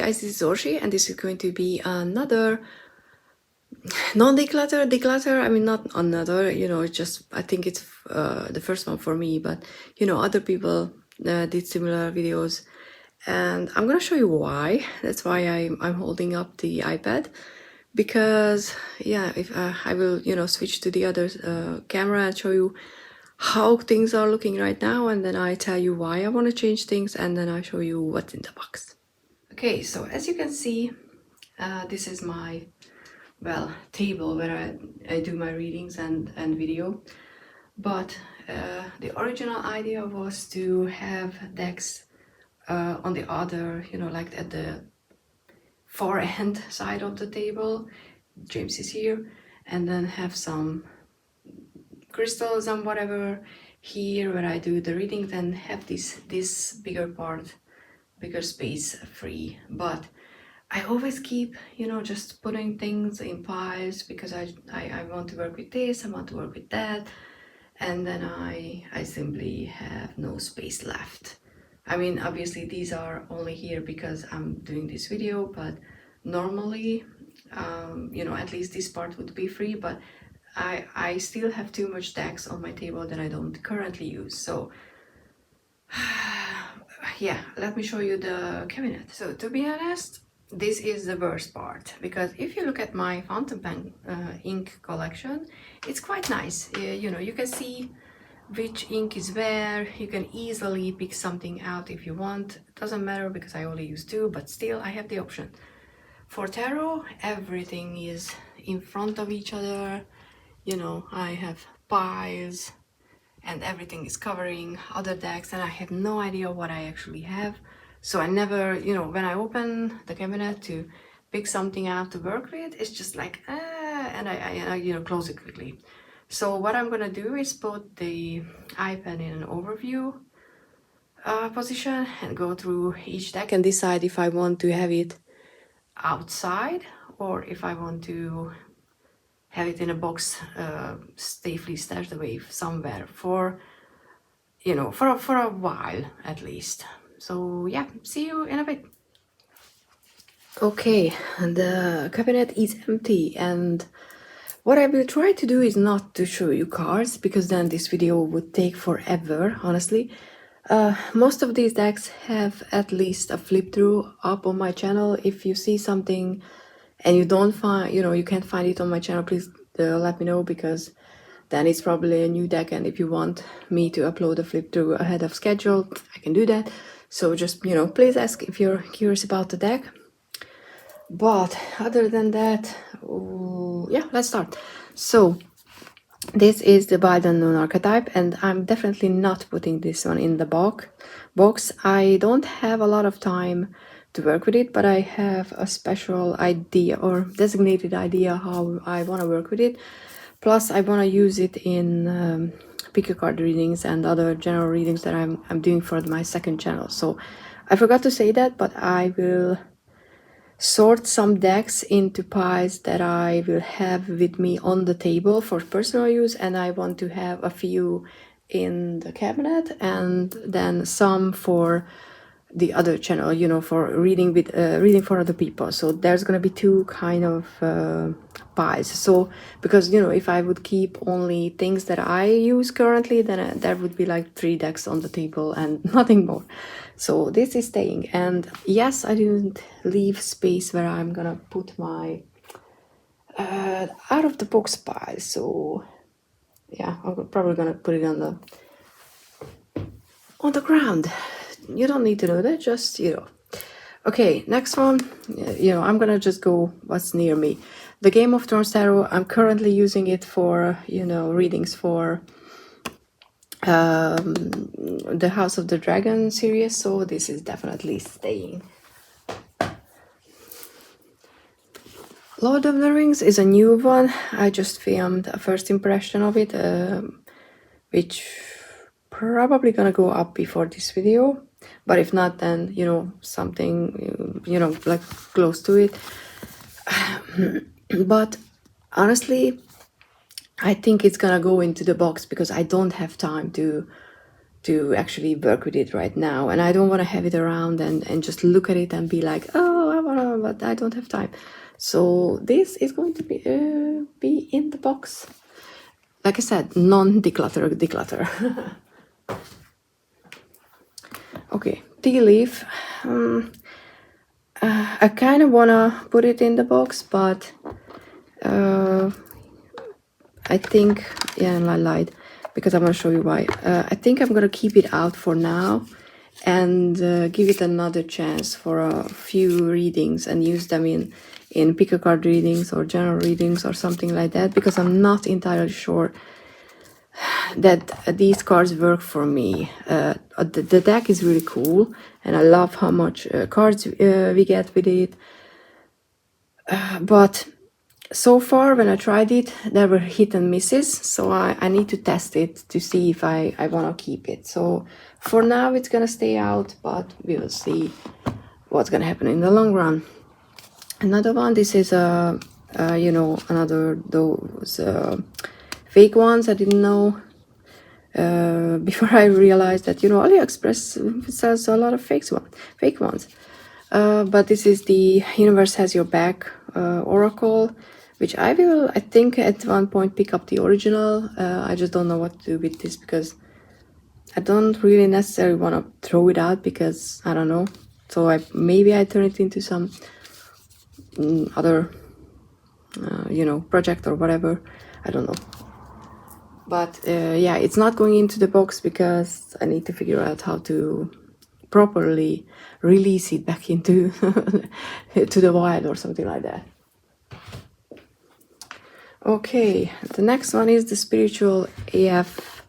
guys, this is Orshi, and this is going to be another non-declutter. I mean, not another, it's just, I think it's the first one for me, but other people did similar videos, and I'm gonna show you why. That's why I'm holding up the iPad, because yeah, if I will switch to the other camera and show you how things are looking right now, and then I tell you why I want to change things, and then I show you what's in the box. Okay, so as you can see, this is my, well, table where I do my readings and video. But the original idea was to have decks on the other, like at the far end side of the table. James is here, and then have some crystals and whatever here where I do the readings, and have this bigger part, bigger space free. But I always keep, just putting things in piles, because I want to work with this, I want to work with that, and then I simply have no space left. I mean, obviously these are only here because I'm doing this video, but normally, at least this part would be free, but I still have too much decks on my table that I don't currently use. So yeah, let me show you the cabinet. So to be honest, this is the worst part, because if you look at my fountain pen ink collection, it's quite nice. You can see which ink is where. You can easily pick something out if you want. It doesn't matter because I only use two, but still I have the option. For tarot, everything is in front of each other. I have piles and everything is covering other decks, and I have no idea what I actually have. So I never, when I open the cabinet to pick something out to work with, it's just like, and I close it quickly. So what I'm gonna do is put the iPad in an overview position and go through each deck and decide if I want to have it outside or if I want to have it in a box safely stashed away somewhere for for a while at least. So yeah, see you in a bit. Okay, the cabinet is empty, and what I will try to do is not to show you cards, because then this video would take forever, honestly. Most of these decks have at least a flip through up on my channel. If you see something and you don't find, you can't find it on my channel, please let me know, because then it's probably a new deck, and if you want me to upload a flip through ahead of schedule, I can do that. So just, please ask if you're curious about the deck. But other than that, yeah, let's start. So this is the By the Unknown archetype, and I'm definitely not putting this one in the box. I don't have a lot of time to work with it, but I have a special idea or designated idea how I want to work with it. Plus I want to use it in pick a card readings and other general readings that I'm doing for my second channel. So I forgot to say that, but I will sort some decks into piles that I will have with me on the table for personal use, and I want to have a few in the cabinet, and then some for the other channel, for reading for other people. So there's gonna be two kind of piles. So because if I would keep only things that I use currently, then there would be like 3 decks on the table and nothing more. So this is staying. And yes, I didn't leave space where I'm gonna put my out of the box pile. So yeah, I'm probably gonna put it on the ground. You don't need to know that, just okay, next one. I'm gonna just go what's near me. The Game of Thrones tarot, I'm currently using it for readings for the House of the Dragon series, so this is definitely staying. Lord of the Rings is a new one. I just filmed a first impression of it, which probably gonna go up before this video, but if not, then something like close to it. But honestly, I think it's gonna go into the box because I don't have time to actually work with it right now, and I don't want to have it around and just look at it and be like, oh, I but I don't have time. So this is going to be in the box. Like I said, non-declutter, declutter. Okay, tea leaf. I kind of wanna put it in the box, but I think, yeah, I lied, because I'm gonna show you why. I think I'm gonna keep it out for now and give it another chance for a few readings and use them in pick a card readings or general readings or something like that, because I'm not entirely sure that these cards work for me. The deck is really cool and I love how much cards we get with it, but so far when I tried it, there were hit and misses, so I need to test it to see if I want to keep it. So for now it's gonna stay out, but we will see what's gonna happen in the long run. Another one, this is you know, another those fake ones I didn't know before I realized that, you know, AliExpress sells a lot of fake ones. But this is the Universe Has Your Back Oracle, which I will, I think, at one point pick up the original. I just don't know what to do with this, because I don't really necessarily want to throw it out, because I don't know. So maybe I turn it into some other, you know, project or whatever. I don't know. But yeah, it's not going into the box because I need to figure out how to properly release it back into to the wild or something like that. Okay, the next one is the Spiritual AF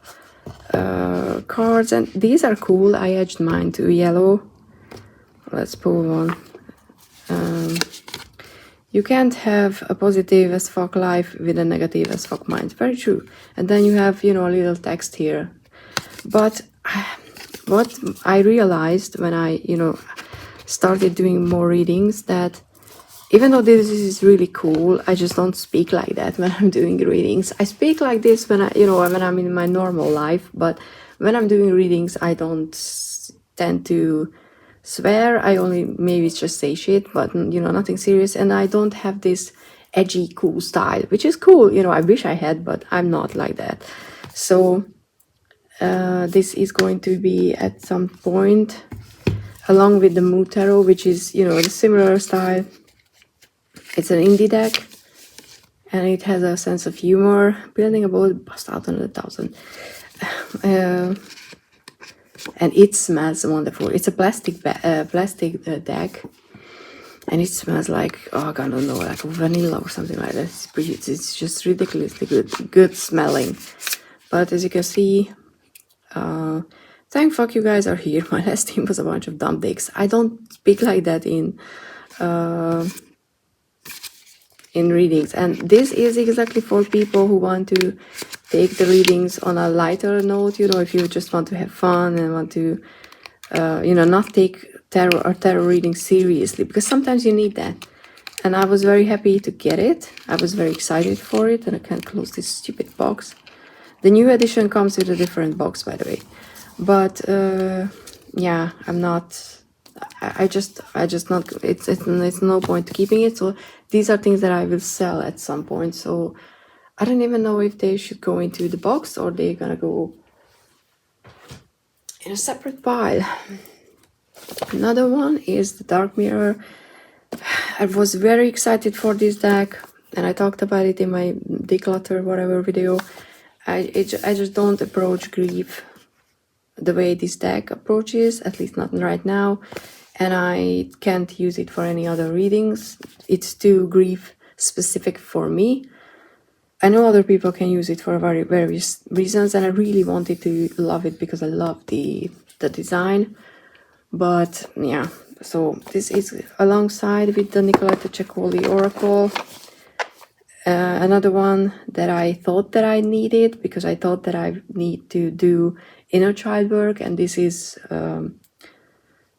cards, and these are cool. I edged mine to yellow. Let's pull one. You can't have a positive as fuck life with a negative as fuck mind. Very true. And then you have, you know, a little text here. But what I realized when I, you know, started doing more readings, that even though this is really cool, I just don't speak like that when I'm doing readings. I speak like this when I, you know, when I'm in my normal life, but when I'm doing readings, I don't tend to swear. I only maybe just say shit, but, you know, nothing serious. And I don't have this edgy, cool style, which is cool. You know, I wish I had, but I'm not like that. So this is going to be at some point along with the Mood Tarot, which is, you know, the similar style. It's an indie deck and it has a sense of humor. Building a boat, bust out on 1,000. And it smells wonderful. It's a plastic deck, and it smells like, oh, I don't know, like vanilla or something like that. It's just ridiculously good smelling. But as you can see, thank fuck you guys are here. My last team was a bunch of dumb dicks. I don't speak like that in readings, and this is exactly for people who want to take the readings on a lighter note. You know, if you just want to have fun and want to you know, not take tarot reading seriously, because sometimes you need that. And I was very happy to get it. I was very excited for it, and I can't close this stupid box. The new edition comes with a different box, by the way. But yeah, I'm not. I just not. It's no point keeping it. So these are things that I will sell at some point. So I don't even know if they should go into the box or they're gonna go in a separate pile. Another one is the Dark Mirror. I was very excited for this deck, and I talked about it in my declutter whatever video. I just don't approach grief the way this deck approaches, at least not right now, and I can't use it for any other readings. It's too grief specific for me. I know other people can use it for various reasons, and I really wanted to love it because I love the design. But yeah, so this is alongside with the Nicoletta Cecoli Oracle. Another one that I thought that I needed, because I thought that I need to do inner child work, and this is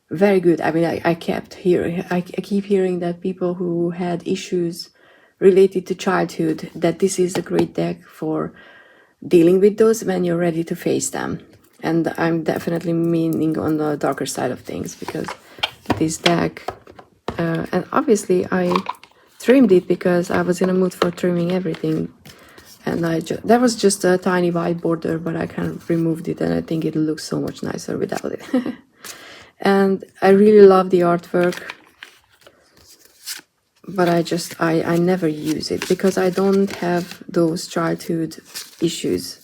very good. I mean, I keep hearing that people who had issues related to childhood, that this is a great deck for dealing with those when you're ready to face them. And I'm definitely meaning on the darker side of things, because this deck And obviously I trimmed it because I was in a mood for trimming everything. And that was just a tiny white border, but I kind of removed it and I think it looks so much nicer without it. And I really love the artwork, but I never use it because I don't have those childhood issues.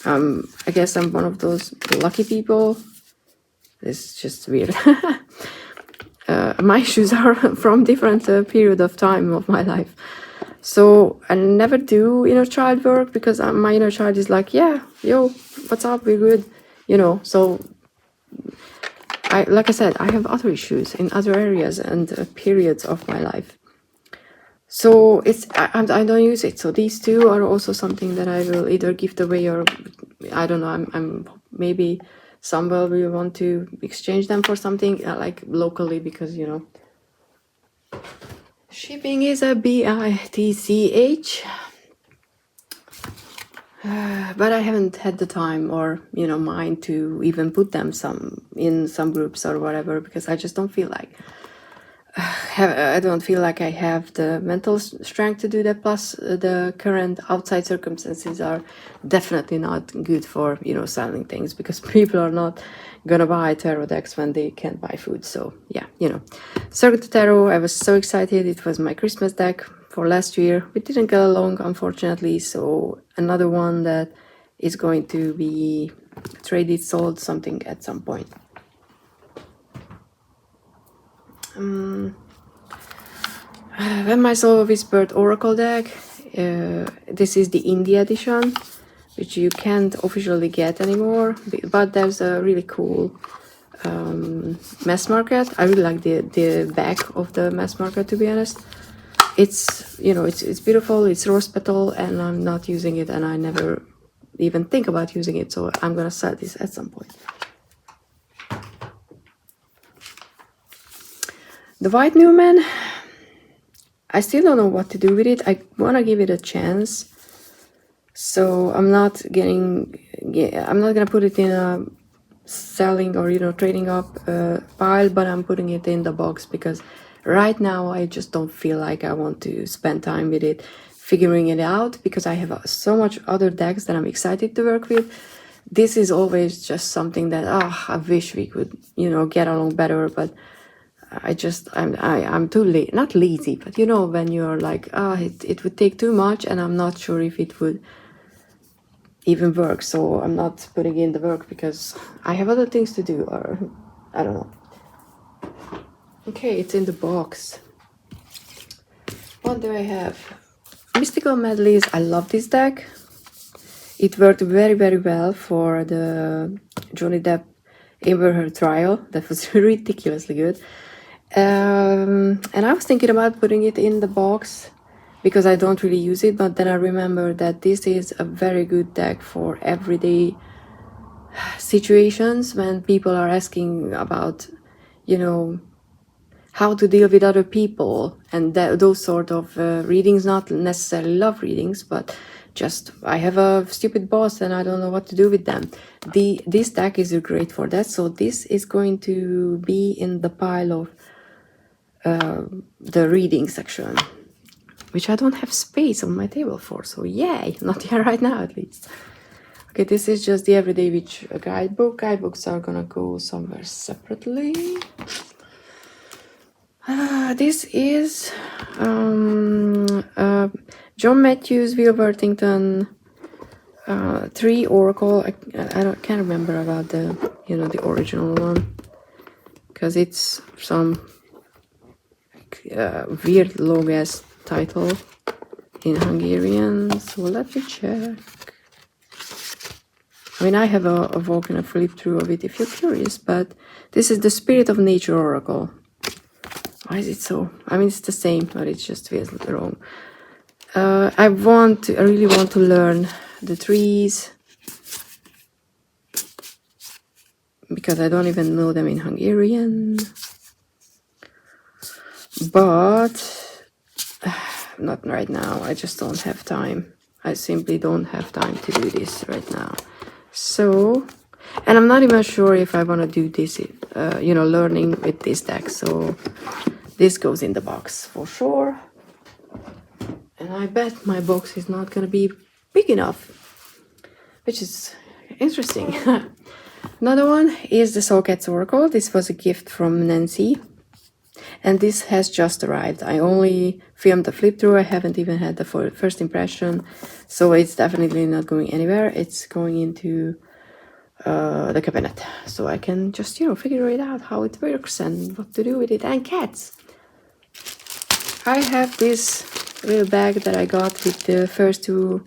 I guess I'm one of those lucky people. It's just weird. My issues are from different period of time of my life. So I never do inner child work because my inner child is like, yeah, yo, what's up, we're good, you know. So like I said, I have other issues in other areas and periods of my life. So I don't use it. So these two are also something that I will either gift away or I don't know. I'm maybe somewhere we want to exchange them for something like locally, because you know shipping is a bitch. But I haven't had the time or mind to even put them in some groups or whatever, because I just don't feel like I don't feel like I have the mental strength to do that. Plus the current outside circumstances are definitely not good for selling things, because people are not gonna buy tarot decks when they can't buy food. So yeah, Circle the Tarot, I was so excited. It was my Christmas deck for last year. We didn't get along, unfortunately, so another one that is going to be traded, sold, something at some point. When My Soul Whispered Oracle deck, this is the India edition, which you can't officially get anymore, but there's a really cool mass market. I really like the back of the mass market, to be honest. It's it's beautiful. It's rose petal, and I'm not using it, and I never even think about using it, so I'm gonna sell this at some point. The White Newman, I still don't know what to do with it. I want to give it a chance, so I'm not gonna put it in a selling or trading up pile, but I'm putting it in the box because right now I just don't feel like I want to spend time with it, figuring it out, because I have so much other decks that I'm excited to work with. This is always just something that I wish we could get along better, but I'm too late, not lazy, but when you're like, it would take too much and I'm not sure if it would even work, so I'm not putting in the work because I have other things to do, or I don't know. Okay, it's in the box. What do I have? Mystical Medleys. I love this deck. It worked very, very well for the Johnny Depp Amber Heard trial. That was ridiculously good. And I was thinking about putting it in the box because I don't really use it, but then I remember that this is a very good deck for everyday situations when people are asking about, how to deal with other people and those sort of readings, not necessarily love readings, but just I have a stupid boss and I don't know what to do with them. This deck is great for that, so this is going to be in the pile of the reading section, which I don't have space on my table for, so yay, not here right now at least. Okay, this is just the Everyday Witch guidebook. Guidebooks are gonna go somewhere separately. This is John Matthews, Will Worthington 3 Oracle. Can't remember about the the original one, because it's some weird long ass title in Hungarian, so let me check. I mean, I have a walk and a flip through of it if you're curious, but this is the Spirit of Nature Oracle. Why is it so? I mean, it's the same, but it just feels wrong. I really want to learn the trees, because I don't even know them in Hungarian. But not right now. I just don't have time. I simply don't have time to do this right now. So, and I'm not even sure if I want to do this, learning with this deck. So this goes in the box for sure. And I bet my box is not gonna be big enough, which is interesting. Another one is the Soulcats Oracle. This was a gift from Nancy. And this has just arrived. I only filmed the flip through. I haven't even had the first impression. So it's definitely not going anywhere. It's going into the cabinet. So I can just, figure it out how it works and what to do with it. And cats. I have this little bag that I got with the first two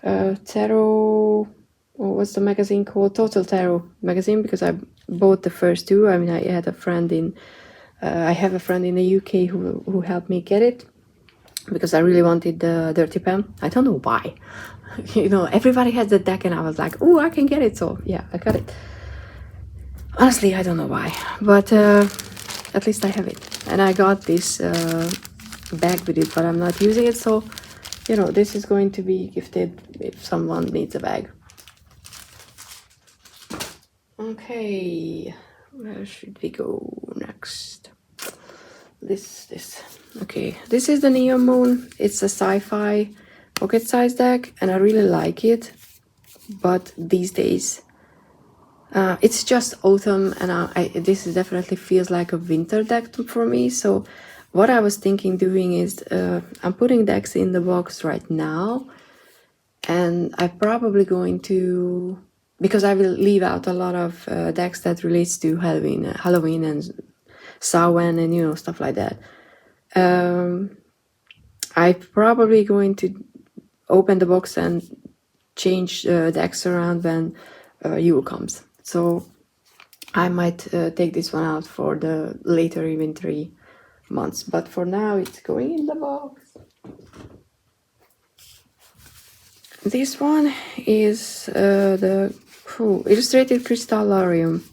tarot, or what's the magazine called? Total Tarot magazine, because I bought the first two. I mean, I had a friend in, I have a friend in the UK who helped me get it, because I really wanted the Dirty Pen. I don't know why. Everybody has the deck and I was like, oh, I can get it. So yeah, I got it. Honestly, I don't know why, but at least I have it. And I got this bag with it, but I'm not using it. So, this is going to be gifted if someone needs a bag. Okay, where should we go next? This. Okay, this is the Neon Moon. It's a sci-fi pocket-sized deck, and I really like it. But these days, it's just autumn, and this definitely feels like a winter deck for me. So what I was thinking doing is I'm putting decks in the box right now, and I'm probably going to, because I will leave out a lot of decks that relates to Halloween and Samhain and stuff like that. I'm probably going to open the box and change decks around when Yule comes. So I might take this one out for the later wintry months, but for now it's going in the box. This one is the Illustrated Crystallarium,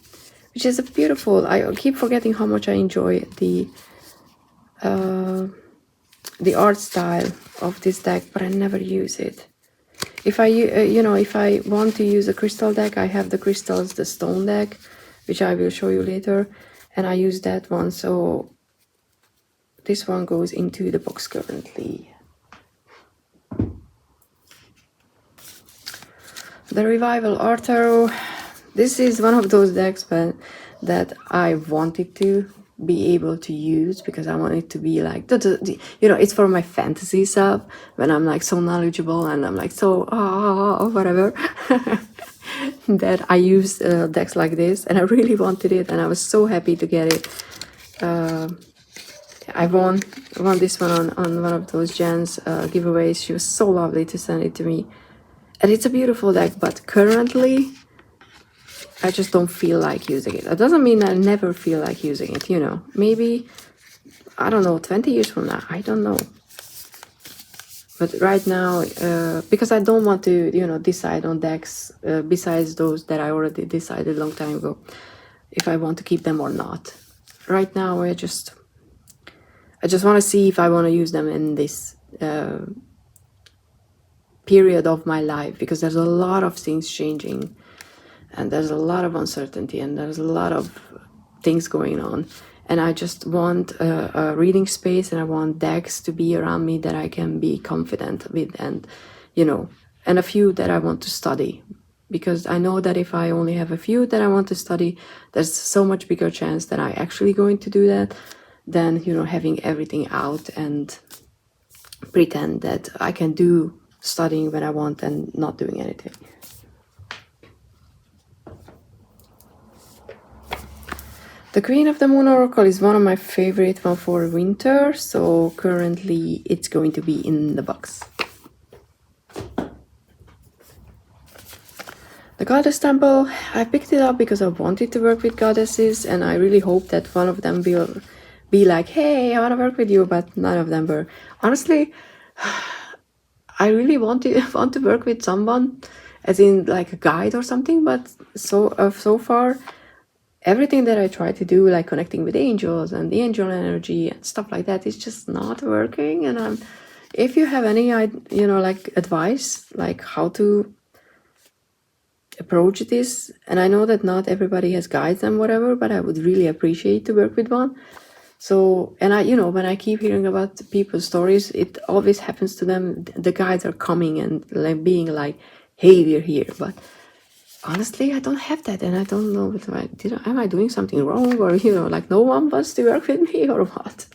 which is a beautiful, I keep forgetting how much I enjoy the art style of this deck, but I never use it. If I want to use a crystal deck, I have the crystals, the stone deck, which I will show you later, and I use that one. So this one goes into the box currently. The Revival Art Tarot. This is one of those decks that I wanted to be able to use, because I want it to be like, it's for my fantasy self, when I'm like so knowledgeable and I'm like so whatever, that I use decks like this, and I really wanted it, and I was so happy to get it. I won this one on one of those Jan's giveaways. She was so lovely to send it to me, and it's a beautiful deck, but currently I just don't feel like using it. That doesn't mean I never feel like using it, Maybe, I don't know, 20 years from now, I don't know. But right now, because I don't want to, decide on decks besides those that I already decided a long time ago, if I want to keep them or not. Right now, I just want to see if I want to use them in this period of my life, because there's a lot of things changing. And there's a lot of uncertainty, and there's a lot of things going on. And I just want a reading space, and I want decks to be around me that I can be confident with, and, and a few that I want to study. Because I know that if I only have a few that I want to study, there's so much bigger chance that I'm actually going to do that than, having everything out and pretend that I can do studying when I want and not doing anything. The Queen of the Moon Oracle is one of my favorite one for winter, so currently it's going to be in the box. The Goddess Temple, I picked it up because I wanted to work with goddesses, and I really hope that one of them will be like, hey, I want to work with you, but none of them were. Honestly, I really want to work with someone, as in like a guide or something, but so far, everything that I try to do, like connecting with angels and the angel energy and stuff like that, is just not working. And if you have any, like advice, like how to approach this, and I know that not everybody has guides and whatever, but I would really appreciate to work with one. So, and I, when I keep hearing about people's stories, it always happens to them. The guys are coming and like being like, "Hey, we're here," but honestly, I don't have that, and I don't know what am I doing something wrong, or like no one wants to work with me, or what?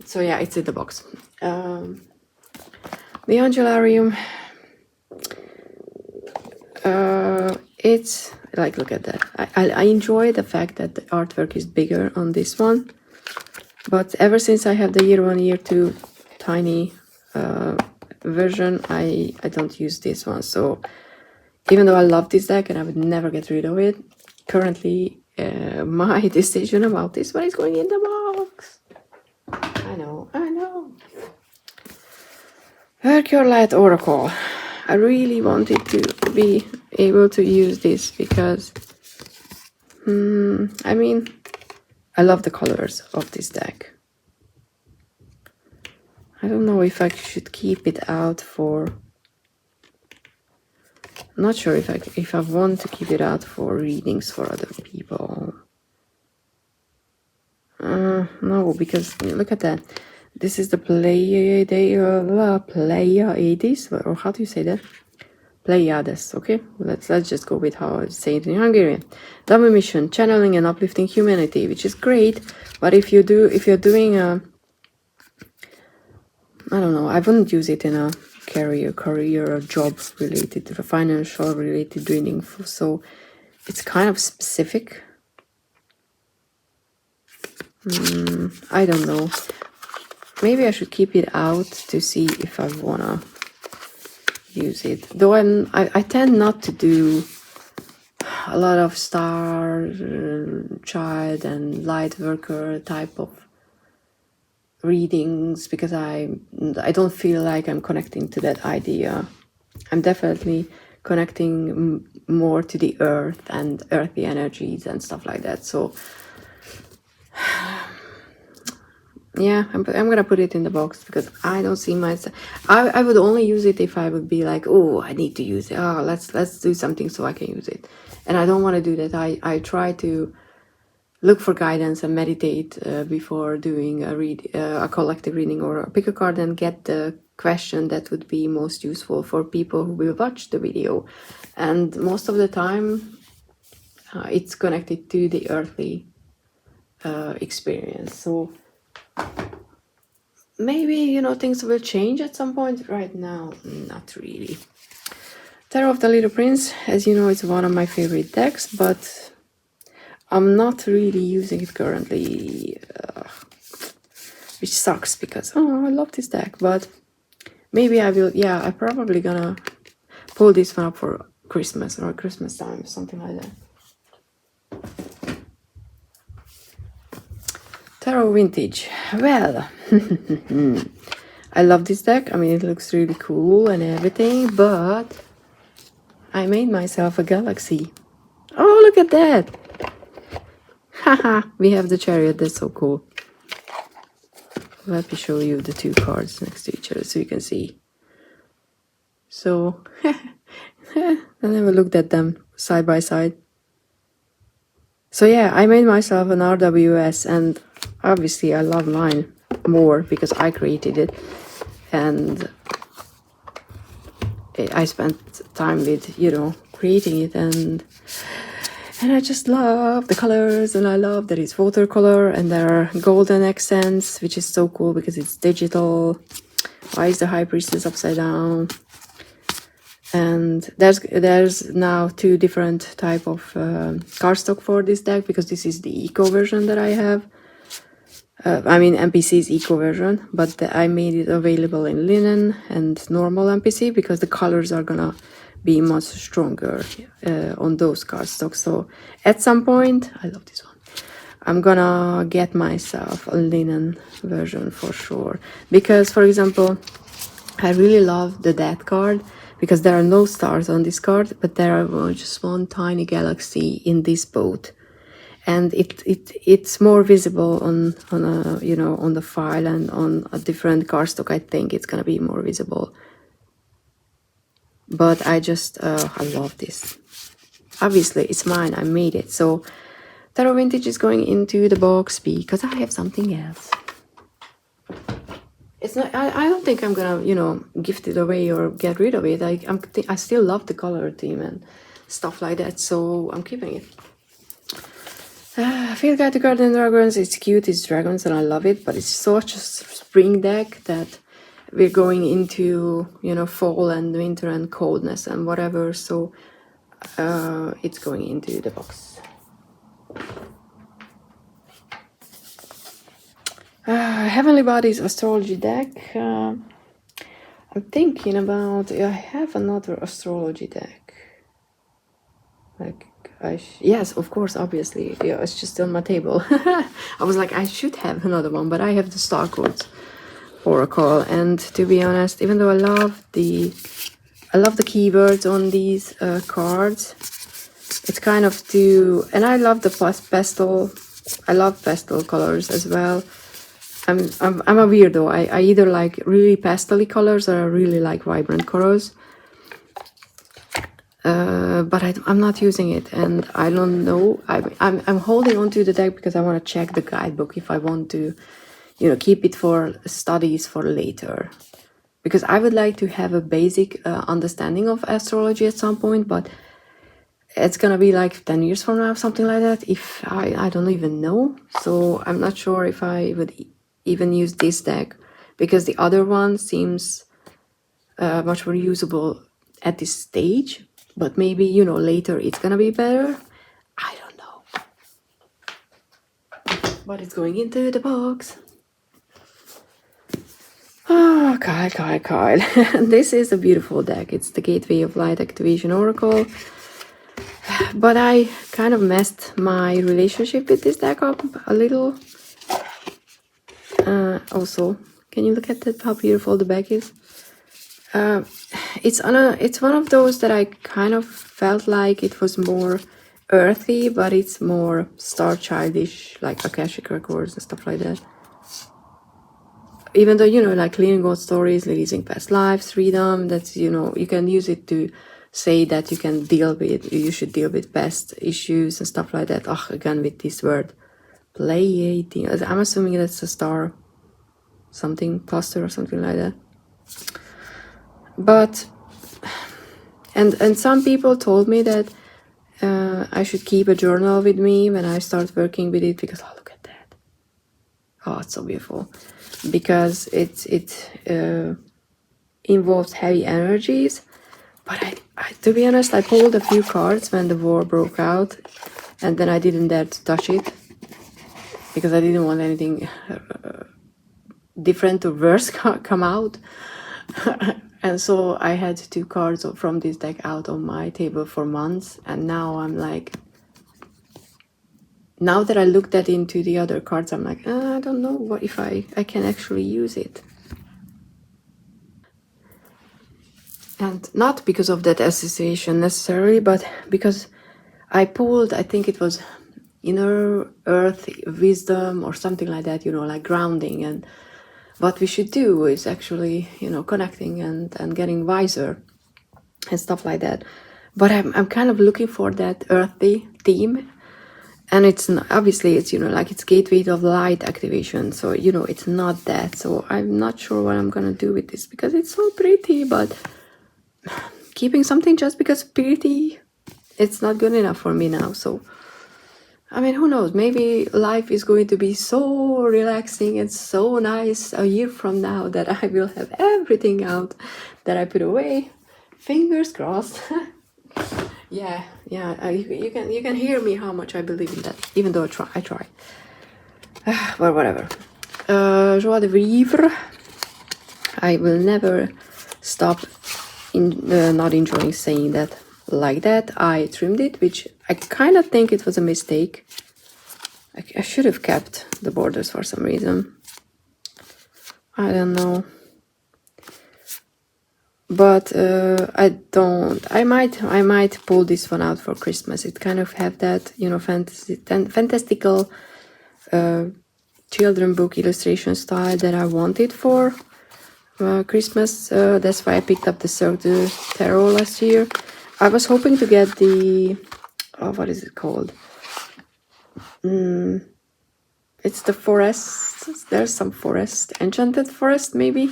So yeah, it's in the box. The Angelarium. It's like, look at that. I enjoy the fact that the artwork is bigger on this one, but ever since I have the year 1, year 2 tiny version, I don't use this one. So even though I love this deck and I would never get rid of it, currently my decision about this one is going in the box. I know. Herculite Oracle. I really wanted to be able to use this because, I mean, I love the colors of this deck. I don't know if I should keep it out for... I'm not sure if I want to keep it out for readings for other people. No, because look at that. This is the Pleiades, or how do you say that? Pleiades, okay? Let's just go with how I say it in Hungarian. Double mission, channeling and uplifting humanity, which is great. But if you're doing a, I don't know, I wouldn't use it in a career or job related, or financial related reading. So it's kind of specific. I don't know. Maybe I should keep it out to see if I wanna use it. Though I tend not to do a lot of star child and light worker type of readings because I don't feel like I'm connecting to that idea. I'm definitely connecting more to the earth and earthy energies and stuff like that. So yeah, I'm gonna put it in the box because I don't see myself. I would only use it if I would be like, oh, I need to use it. Oh, let's do something so I can use it. And I don't want to do that. I try to look for guidance and meditate before doing a collective reading, or pick a card and get the question that would be most useful for people who will watch the video. And most of the time, it's connected to the earthly experience. So maybe, things will change at some point. Right now, not really. Tarot of the Little Prince, as you know, it's one of my favorite decks, but I'm not really using it currently, which sucks because, I love this deck, but maybe I will, I'm probably gonna pull this one up for Christmas or Christmas time, something like that. Tarot Vintage. Well, I love this deck. I mean, it looks really cool and everything, but I made myself a galaxy. Oh, look at that! Haha, we have the Chariot. That's so cool. Let me show you the two cards next to each other so you can see. So, I never looked at them side by side. So yeah, I made myself an RWS, and obviously I love mine more because I created it and I spent time with, creating it, and I just love the colors, and I love that it's watercolor and there are golden accents, which is so cool because it's digital. Why is the High Priestess upside down? And there's now two different type of cardstock for this deck because this is the eco version that I have. I mean MPC's eco version, but I made it available in linen and normal MPC because the colors are gonna be much stronger on those cardstocks. So at some point, I love this one, I'm gonna get myself a linen version for sure. Because, for example, I really love the Death card because there are no stars on this card, but there are just one tiny galaxy in this boat. And it's more visible on the file and on a different cardstock. I think it's gonna be more visible. But I just I love this. Obviously, it's mine. I made it. So Tarot Vintage is going into the box because I have something else. It's not. I don't think I'm gonna, you know, gift it away or get rid of it. I still love the color theme and stuff like that, so I'm keeping it. Field Guide to Garden Dragons. It's cute. It's dragons, and I love it. But it's such a spring deck that we're going into, you know, fall and winter and coldness and whatever. So it's going into the box. Heavenly Bodies astrology deck. I'm thinking about. I have another astrology deck. Like yes, of course, obviously. Yeah, it's just on my table. I was like, I should have another one, but I have the Star Codes Oracle, and to be honest, even though I love the keywords on these cards, it's kind of too. And I love the pastel. I love pastel colors as well. I'm a weirdo. I either like really pastel colors or I really like vibrant colors. But I'm not using it, and I don't know. I'm holding on to the deck because I want to check the guidebook if I want to, you know, keep it for studies for later. Because I would like to have a basic understanding of astrology at some point, but it's gonna be like 10 years from now, something like that. If I don't even know, so I'm not sure if I would even use this deck, because the other one seems much more usable at this stage. But maybe, you know, later it's gonna be better. I don't know. But it's going into the box. Oh, Kyle. This is a beautiful deck. It's the Gateway of Light Activation Oracle. But I kind of messed my relationship with this deck up a little. Also, can you look at that, how beautiful the back is? It's one of those that I kind of felt like it was more earthy, but it's more Star Childish, like Akashic Records and stuff like that. Even though, you know, like clearing out stories, releasing past lives, freedom, that's, you know, you can use it to say that you should deal with past issues and stuff like that. Oh, again with this word, playating. I'm assuming that's a star something cluster or something like that. But and some people told me that I should keep a journal with me when I start working with it, because oh, look at that. Oh, it's so beautiful. Because it involves heavy energies. But I to be honest, I pulled a few cards when the war broke out, and then I didn't dare to touch it because I didn't want anything different or worse come out. And so I had 2 cards from this deck out on my table for months, and now I'm like, now that I looked into the other cards, I'm like, I don't know what if I can actually use it. And not because of that association necessarily, but because I pulled, I think it was inner earth wisdom or something like that, you know, like grounding, and what we should do is actually, you know, connecting and getting wiser and stuff like that. But I'm kind of looking for that earthy theme, and it's not, obviously it's, you know, like it's Gateway of Light activation, so, you know, it's not that. So I'm not sure what I'm gonna do with this, because it's so pretty, but keeping something just because pretty, it's not good enough for me now. So I mean, who knows, maybe life is going to be so relaxing and so nice a year from now that I will have everything out that I put away. Fingers crossed. yeah, you can hear me how much I believe in that, even though I try. But whatever. Joie de vivre. I will never stop not enjoying saying that like that. I trimmed it, which I kind of think it was a mistake. I should have kept the borders for some reason. I don't know. But I might pull this one out for Christmas. It kind of have that, you know, fantastical children book illustration style that I wanted for Christmas. That's why I picked up the Cirque du Tarot last year. I was hoping to get the, what is it called? It's the forest. There's some forest, enchanted forest maybe,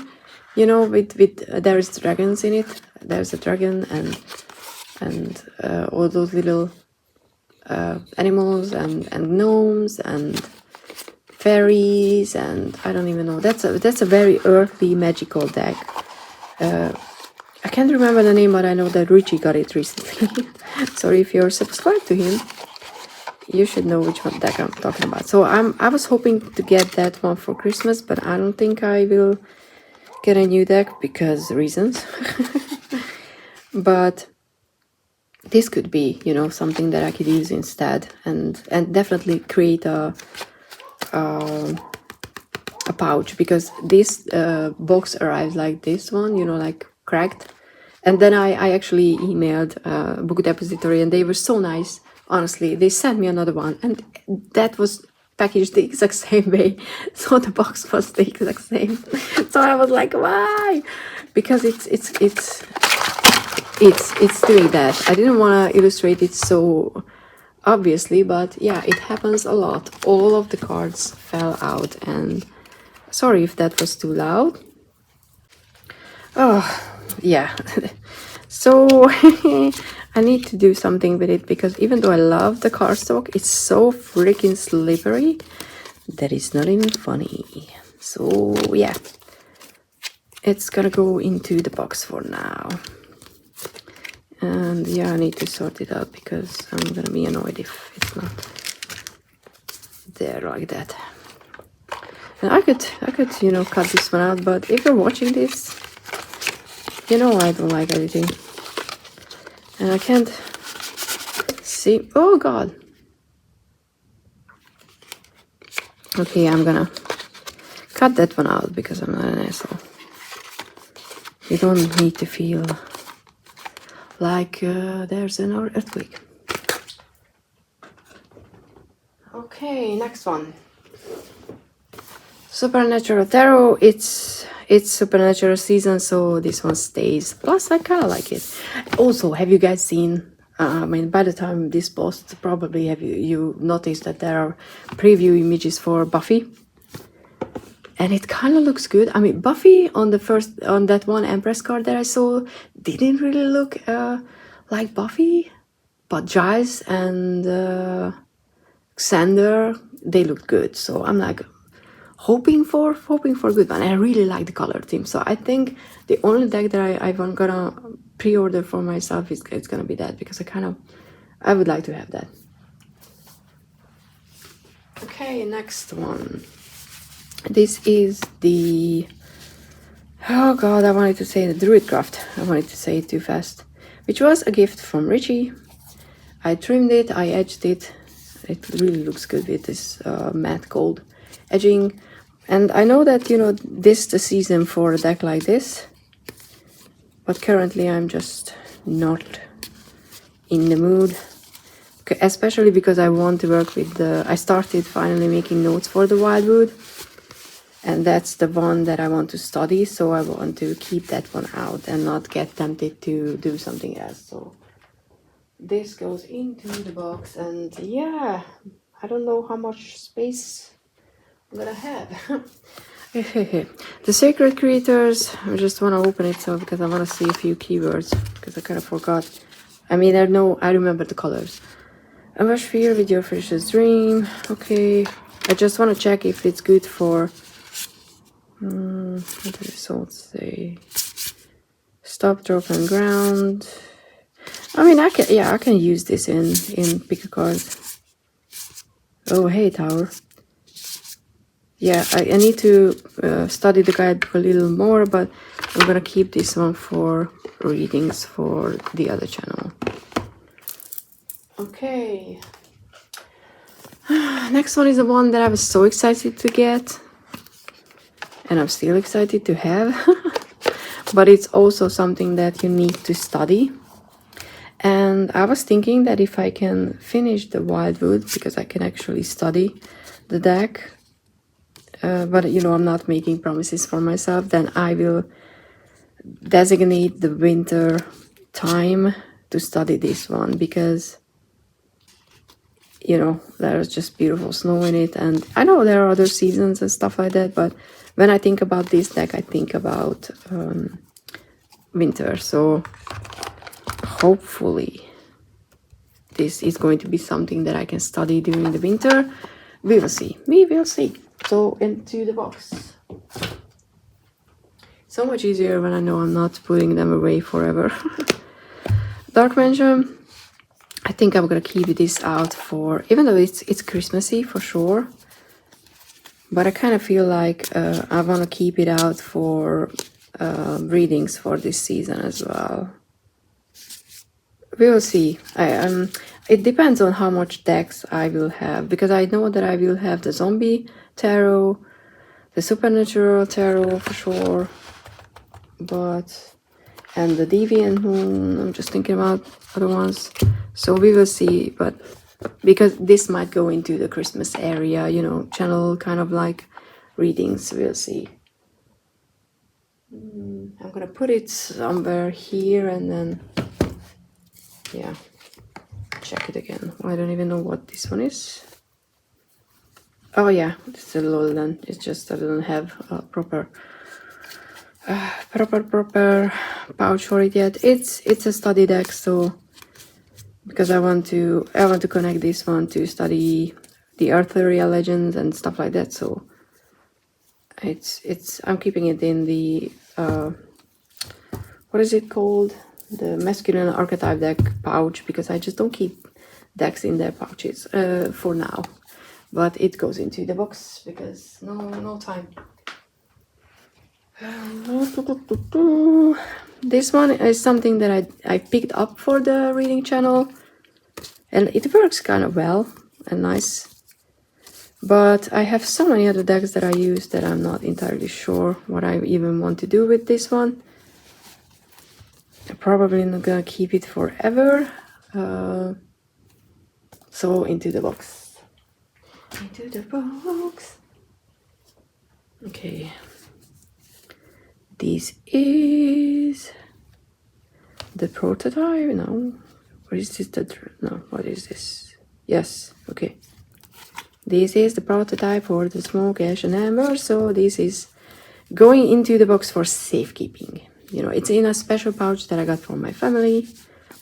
you know, with there is dragons in it. There's a dragon and all those little animals and gnomes and fairies, and I don't even know. That's a very earthy magical deck. I can't remember the name, but I know that Richie got it recently. So if you're subscribed to him, you should know which one deck I'm talking about. So I was hoping to get that one for Christmas, but I don't think I will get a new deck because reasons. But this could be, you know, something that I could use instead, and definitely create a pouch, because this box arrives like this one, you know, like cracked. And then I actually emailed Book Depository, and they were so nice. Honestly, they sent me another one, and that was packaged the exact same way. So the box was the exact same. So I was like, why? Because it's doing that. I didn't want to illustrate it so obviously, but yeah, it happens a lot. All of the cards fell out, and sorry if that was too loud. Oh, yeah. So I need to do something with it, because even though I love the cardstock, it's so freaking slippery that it's not even funny. So yeah, it's gonna go into the box for now. And yeah, I need to sort it out, because I'm gonna be annoyed if it's not there like that. And I could, you know, cut this one out, but if you're watching this, you know I don't like editing. And I can't see. Oh god. Okay, I'm gonna cut that one out because I'm not an asshole. You don't need to feel like there's an earthquake. Okay, next one. Supernatural Tarot. It's supernatural season, so this one stays. Plus, I kind of like it. Also, have you guys seen? I mean, by the time this posts, probably have you noticed that there are preview images for Buffy, and it kind of looks good. I mean, Buffy on that one Empress card that I saw didn't really look like Buffy, but Giles and Xander, they looked good. So I'm like hoping for good one. I really like the color theme, so I think the only deck that I'm gonna pre-order for myself is it's gonna be that, because I would like to have that. Okay, next one. This is the, oh god, I wanted to say the Druidcraft. I wanted to say it too fast. Which was a gift from Richie. I trimmed it, I edged it. It really looks good with this matte gold edging. And I know that, you know, this is the season for a deck like this. But currently I'm just not in the mood. Especially because I want to work with I started finally making notes for the Wildwood. And that's the one that I want to study. So I want to keep that one out and not get tempted to do something else. So this goes into the box, and yeah, I don't know how much space I'm gonna have. The Sacred Creators, I just want to open it so because I want to see a few keywords, because I kind of forgot. I mean, I remember the colors. Ambush Fear with Your Freshest Dream. Okay, I just want to check if it's good for what do the results say? Stop, drop, and ground. I mean, I can use this in pick a card. Oh, hey, Tower. Yeah, I need to study the guidebook a little more, but I'm gonna keep this one for readings for the other channel. Okay. Next one is the one that I was so excited to get, and I'm still excited to have. But it's also something that you need to study. And I was thinking that if I can finish the Wildwood, because I can actually study the deck, but you know, I'm not making promises for myself, then I will designate the winter time to study this one, because you know, there's just beautiful snow in it. And I know there are other seasons and stuff like that, but when I think about this deck, I think about winter. So hopefully this is going to be something that I can study during the winter. We will see. We will see. So into the box. So much easier when I know I'm not putting them away forever. Dark Mansion. I think I'm gonna keep this out for, even though it's Christmassy for sure, but I kind of feel like I want to keep it out for readings for this season as well. We will see. It depends on how much decks I will have, because I know that I will have the Zombie Tarot, the Supernatural Tarot for sure, and the Deviant Moon. I'm just thinking about other ones. So we will see, but because this might go into the Christmas area, you know, channel kind of like readings, we'll see. I'm gonna put it somewhere here and then, yeah, check it again. I don't even know what this one is. Oh yeah, it's a Lowland. It's just I don't have a proper pouch for it yet. It's a study deck, so because I want to connect this one to study the Arthurian legends and stuff like that. So I'm keeping it in the what is it called, the masculine archetype deck pouch, because I just don't keep decks in their pouches for now, but it goes into the box because no time. This one is something that I picked up for the reading channel, and it works kind of well and nice, but I have so many other decks that I use that I'm not entirely sure what I even want to do with this one. I'm probably not gonna keep it forever. So into the box. Into the box. Okay. This is the prototype. No, what is this? No, what is this? Yes, okay. This is the prototype for the Smoke, Ash and Amber. So this is going into the box for safekeeping. You know, it's in a special pouch that I got from my family,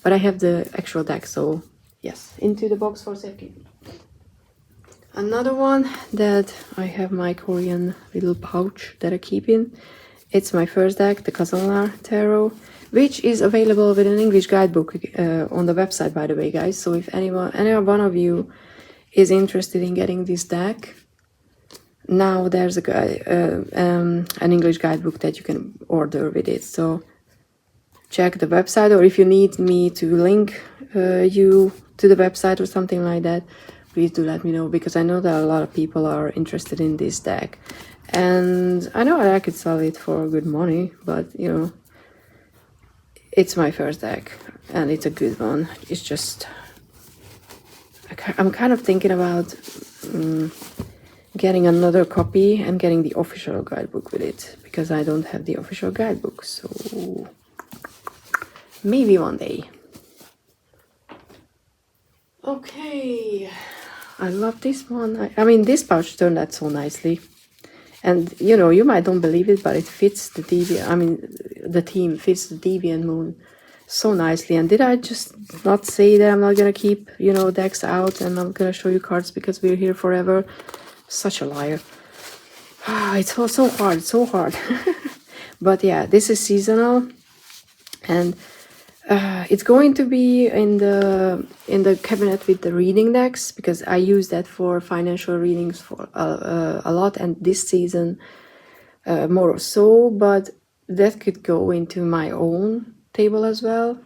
but I have the actual deck, so yes, into the box for safekeeping. Another one that I have my Korean little pouch that I keep in. It's my first deck, the Kazanlar Tarot, which is available with an English guidebook on the website, by the way, guys. So if any one of you is interested in getting this deck, now there's an English guidebook that you can order with it. So check the website, or if you need me to link you to the website or something like that, please do let me know, because I know that a lot of people are interested in this deck. And I know I could sell it for good money, but you know, it's my first deck and it's a good one. It's just, I'm kind of thinking about getting another copy and getting the official guidebook with it, because I don't have the official guidebook. So maybe one day. Okay, I love this one. I mean, this pouch turned out so nicely. And, you know, you might don't believe it, but it fits the the theme fits the Deviant Moon so nicely. And did I just not say that I'm not going to keep, you know, decks out and I'm going to show you cards because we're here forever? Such a liar. It's so hard. But yeah, this is seasonal. And it's going to be in the cabinet with the reading decks, because I use that for financial readings for a lot, and this season more so, but that could go into my own table as well.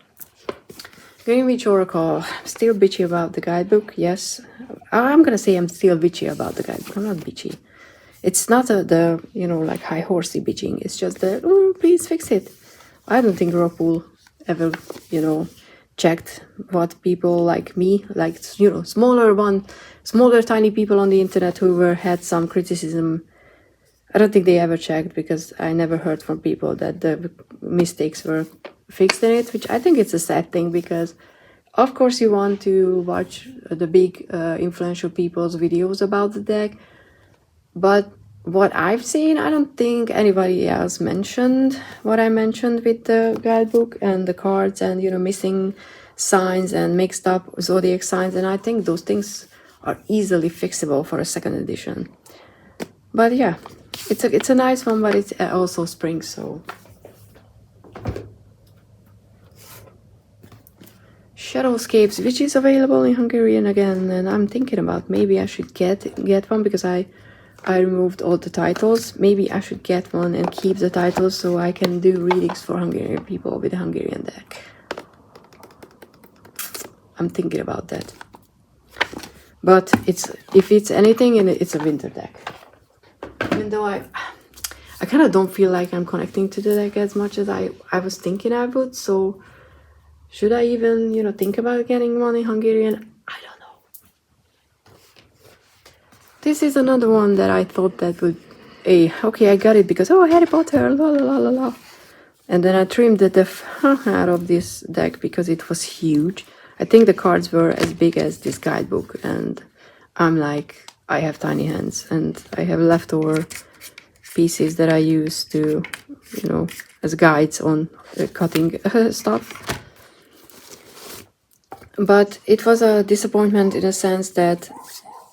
Greenwich Oracle. I'm still bitchy about the guidebook. Yes, I'm gonna say I'm still bitchy about the guidebook. I'm not bitchy. It's not the you know, like high horsey bitching. It's just the, oh, please fix it. I don't think Rockpool ever, you know, checked what people like me, like, you know, smaller tiny people on the internet who had some criticism. I don't think they ever checked, because I never heard from people that the mistakes were fixed in it, which I think it's a sad thing, because Of course, you want to watch the big influential people's videos about the deck, but what I've seen, I don't think anybody else mentioned what I mentioned with the guidebook and the cards and, you know, missing signs and mixed up zodiac signs, and I think those things are easily fixable for a second edition. But yeah, it's a nice one, but it's also spring, so. Shadowscapes, which is available in Hungarian again, and I'm thinking about maybe I should get one because I removed all the titles. Maybe I should get one and keep the titles so I can do readings for Hungarian people with a Hungarian deck. I'm thinking about that. But if it's anything, it's a winter deck. Even though I kind of don't feel like I'm connecting to the deck as much as I was thinking I would, so should I even, you know, think about getting one in Hungarian? I don't know. This is another one that I thought that would... okay, I got it because, oh, Harry Potter, la la la la la. And then I trimmed the out of this deck because it was huge. I think the cards were as big as this guidebook, and I'm like, I have tiny hands, and I have leftover pieces that I use to, you know, as guides on cutting stuff. But it was a disappointment in a sense that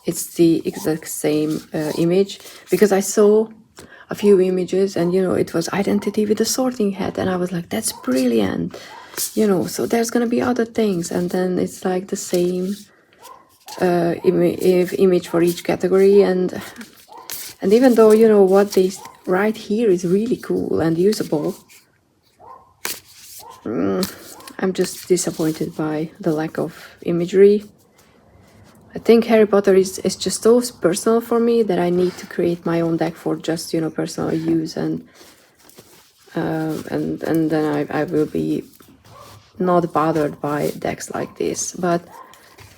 it's the exact same image, because I saw a few images and, you know, it was identity with a sorting hat, and I was like, that's brilliant, you know, so there's gonna be other things, and then it's like the same image for each category, and even though, you know, what they write here is really cool and usable, I'm just disappointed by the lack of imagery. I think Harry Potter is just so personal for me that I need to create my own deck for just, you know, personal use, and then I will be not bothered by decks like this. But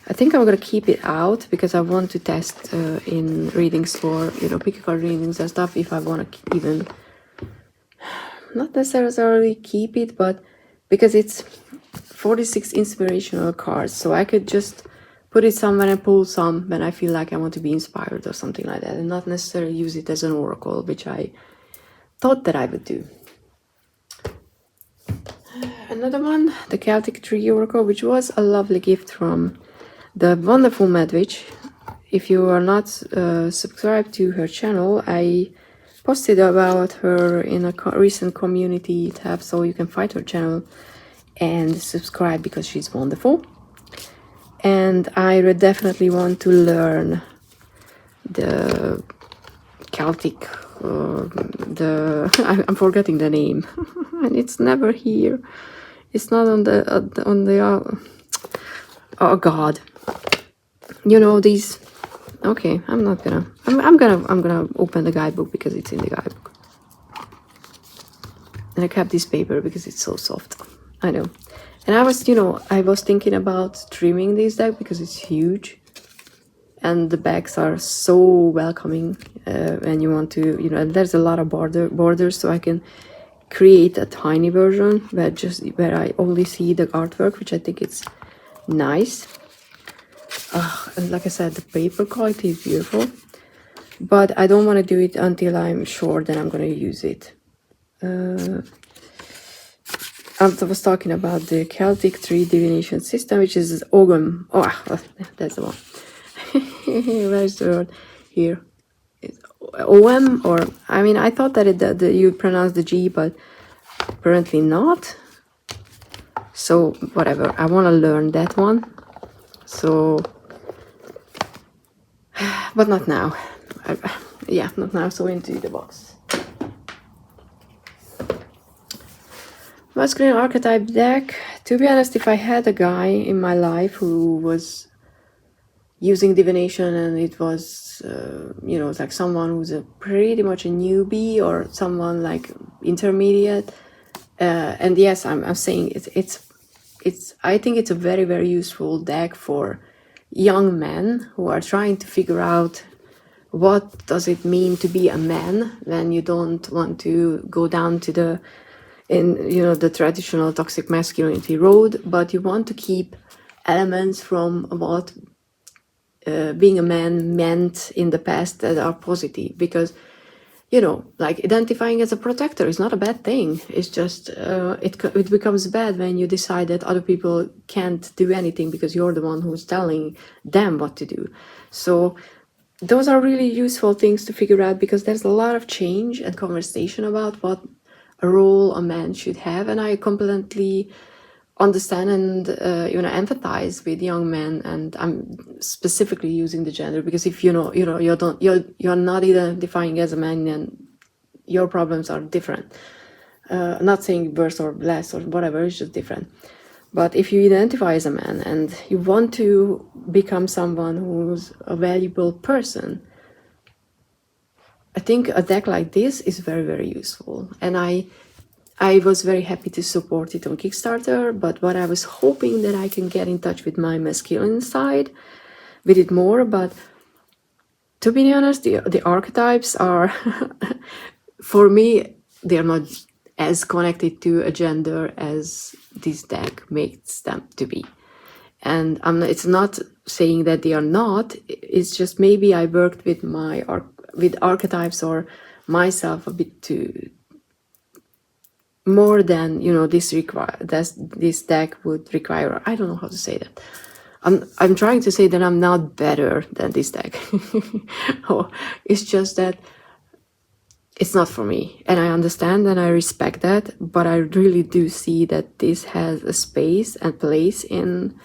I think I'm gonna keep it out because I want to test in readings for, you know, pick a card readings and stuff, if I want to even not necessarily keep it, but because it's 46 inspirational cards, so I could just put it somewhere and pull some when I feel like I want to be inspired or something like that, and not necessarily use it as an oracle, which I thought that I would do. Another one, the Celtic Tree Oracle, which was a lovely gift from the wonderful Medleys. If you are not subscribed to her channel, I posted about her in a recent community tab, so you can find her channel and subscribe because she's wonderful. And I definitely want to learn the Celtic, I'm forgetting the name, and it's never here. It's not on the oh God, you know these. Okay, I'm gonna open the guidebook because it's in the guidebook, and I kept this paper because it's so soft. I know. And I was, you know, I was thinking about trimming this deck because it's huge, and the backs are so welcoming, and you want to, you know, there's a lot of borders, so I can create a tiny version where I only see the artwork, which I think it's nice. And like I said, the paper quality is beautiful, but I don't want to do it until I'm sure that I'm going to use it. I was talking about the Celtic Tree Divination System, which is Ogum. Oh, that's the one. Where's the word here? It's OM, or I mean, I thought that you pronounce the G, but apparently not. So whatever. I want to learn that one. So, but not now. Yeah, not now. So into the box. Masculine archetype deck. To be honest, if I had a guy in my life who was using divination, and it was, you know, like someone who's pretty much a newbie or someone like intermediate, and yes, I'm saying it's I think it's a very, very useful deck for young men who are trying to figure out what does it mean to be a man when you don't want to go down to the traditional toxic masculinity road, but you want to keep elements from what being a man meant in the past that are positive, because you know, like identifying as a protector is not a bad thing. It's just it becomes bad when you decide that other people can't do anything because you're the one who's telling them what to do. So those are really useful things to figure out, because there's a lot of change and conversation about what a role a man should have, and I completely understand and empathize with young men, and I'm specifically using the gender because if you're not identifying as a man, then your problems are different. Not saying worse or less or whatever, it's just different. But if you identify as a man and you want to become someone who's a valuable person, I think a deck like this is very, very useful. And I was very happy to support it on Kickstarter, but what I was hoping that I can get in touch with my masculine side with it more. But to be honest, the archetypes are, for me, they're not as connected to a gender as this deck makes them to be. And it's not saying that they are not, it's just maybe I worked with with archetypes or myself a bit too more than this deck would require. I don't know how to say that. I'm trying to say that I'm not better than this deck. Oh, it's just that it's not for me, and I understand and I respect that, but I really do see that this has a space and place in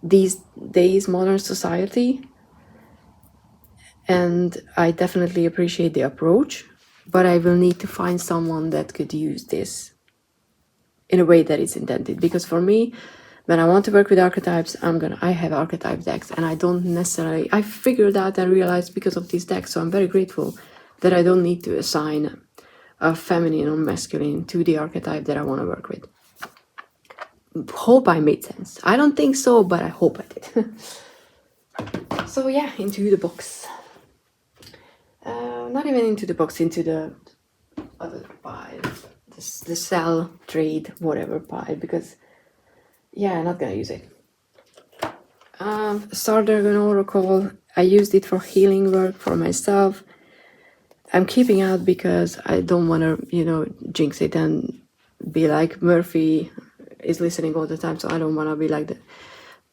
these days modern society, and I definitely appreciate the approach, but I will need to find someone that could use this in a way that is intended. Because for me, when I want to work with archetypes, I have archetype decks, and I figured out and realized because of these decks, so I'm very grateful that I don't need to assign a feminine or masculine to the archetype that I want to work with. Hope I made sense. I don't think so, but I hope I did. So yeah, into the box. Not even into the box, into the other pile. The sell, trade, whatever pile, because yeah, I'm not gonna use it. Star Dragon Oracle, I used it for healing work for myself. I'm keeping out because I don't want to, jinx it and be like Murphy is listening all the time, so I don't want to be like that.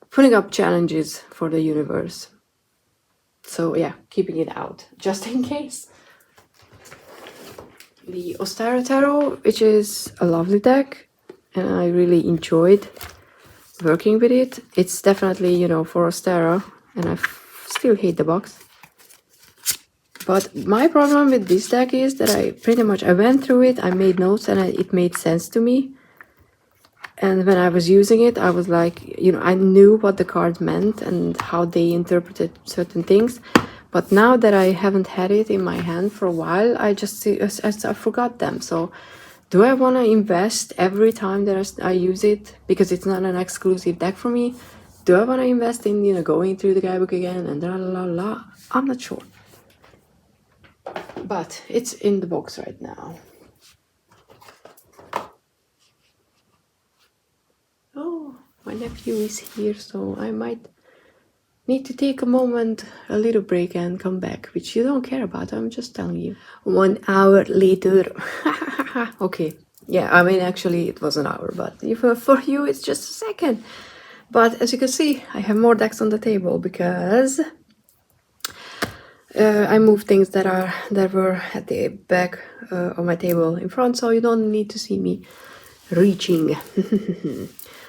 Putting up challenges for the universe. So yeah, keeping it out, just in case. The Ostara Tarot, which is a lovely deck, and I really enjoyed working with it. It's definitely, for Ostara, and I still hate the box. But my problem with this deck is that I went through it, I made notes, and it made sense to me. And when I was using it, I was like, I knew what the cards meant and how they interpreted certain things. But now that I haven't had it in my hand for a while, I forgot them. So do I want to invest every time that I use it? Because it's not an exclusive deck for me. Do I want to invest in, going through the guidebook again and la la la? I'm not sure. But it's in the box right now. Oh, my nephew is here, so I might need to take a moment, a little break, and come back, which you don't care about. I'm just telling you. 1 hour later. Okay. Yeah, actually it was an hour, but for you it's just a second. But as you can see, I have more decks on the table because I moved things that were at the back of my table in front, so you don't need to see me reaching.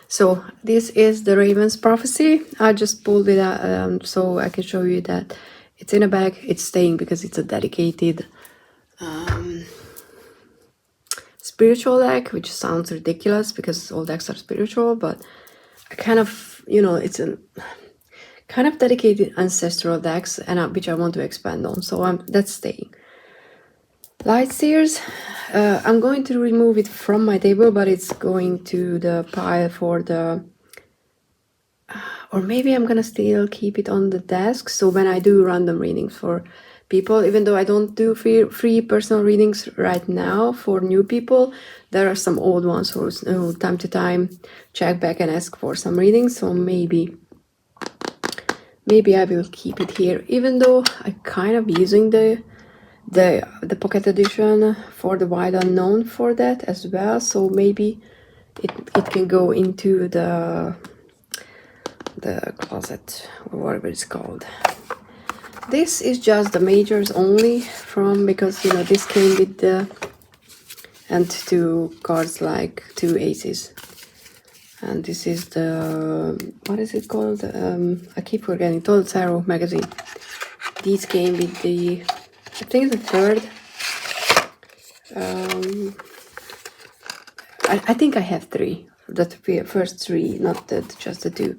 So this is the Raven's Prophecy. I just pulled it out so I can show you that it's in a bag. It's staying because it's a dedicated spiritual deck, which sounds ridiculous because all decks are spiritual, but I kind of, it's a kind of dedicated ancestral decks, and which I want to expand on. So that's staying. Lightseers, I'm going to remove it from my table, but it's going to the pile for the, or maybe I'm gonna still keep it on the desk, so when I do random readings for people. Even though I don't do free personal readings right now for new people, there are some old ones who time to time check back and ask for some readings. So maybe I will keep it here, even though I kind of using the pocket edition for the Wide Unknown for that as well. So maybe it can go into the closet, or whatever it's called. This is just the majors only because you know this came with the and 2 cards, like 2 aces, and this is the, what is it called, I keep forgetting, Total Tarot magazine. These came with the, I think the 3rd. I think I have 3, the first 3, not just the 2.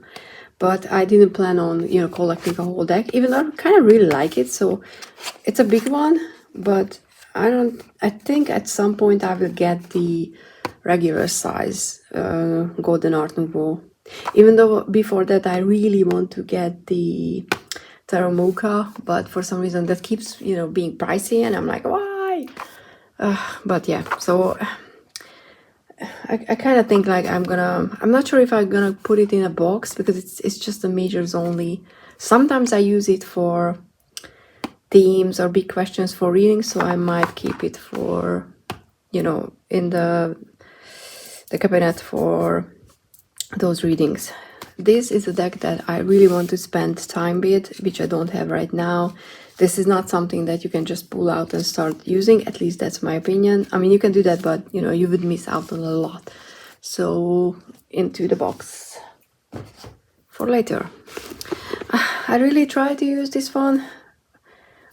But I didn't plan on, you know, collecting a whole deck, even though I kind of really like it. So it's a big one, but I think at some point I will get the regular size Golden Art Nouveau. Even though before that I really want to get the Tarot Mocha, but for some reason that keeps, you know, being pricey, and I'm like, why? But yeah, so I kind of think like I'm not sure if I'm gonna put it in a box, because it's just the majors only. Sometimes I use it for themes or big questions for reading, so I might keep it for, you know, in the cabinet for those readings. This is a deck that I really want to spend time with, which I don't have right now. This is not something that you can just pull out and start using. At least that's my opinion. I mean, you can do that, but you know, you would miss out on a lot. So into the box for later. I really try to use this one,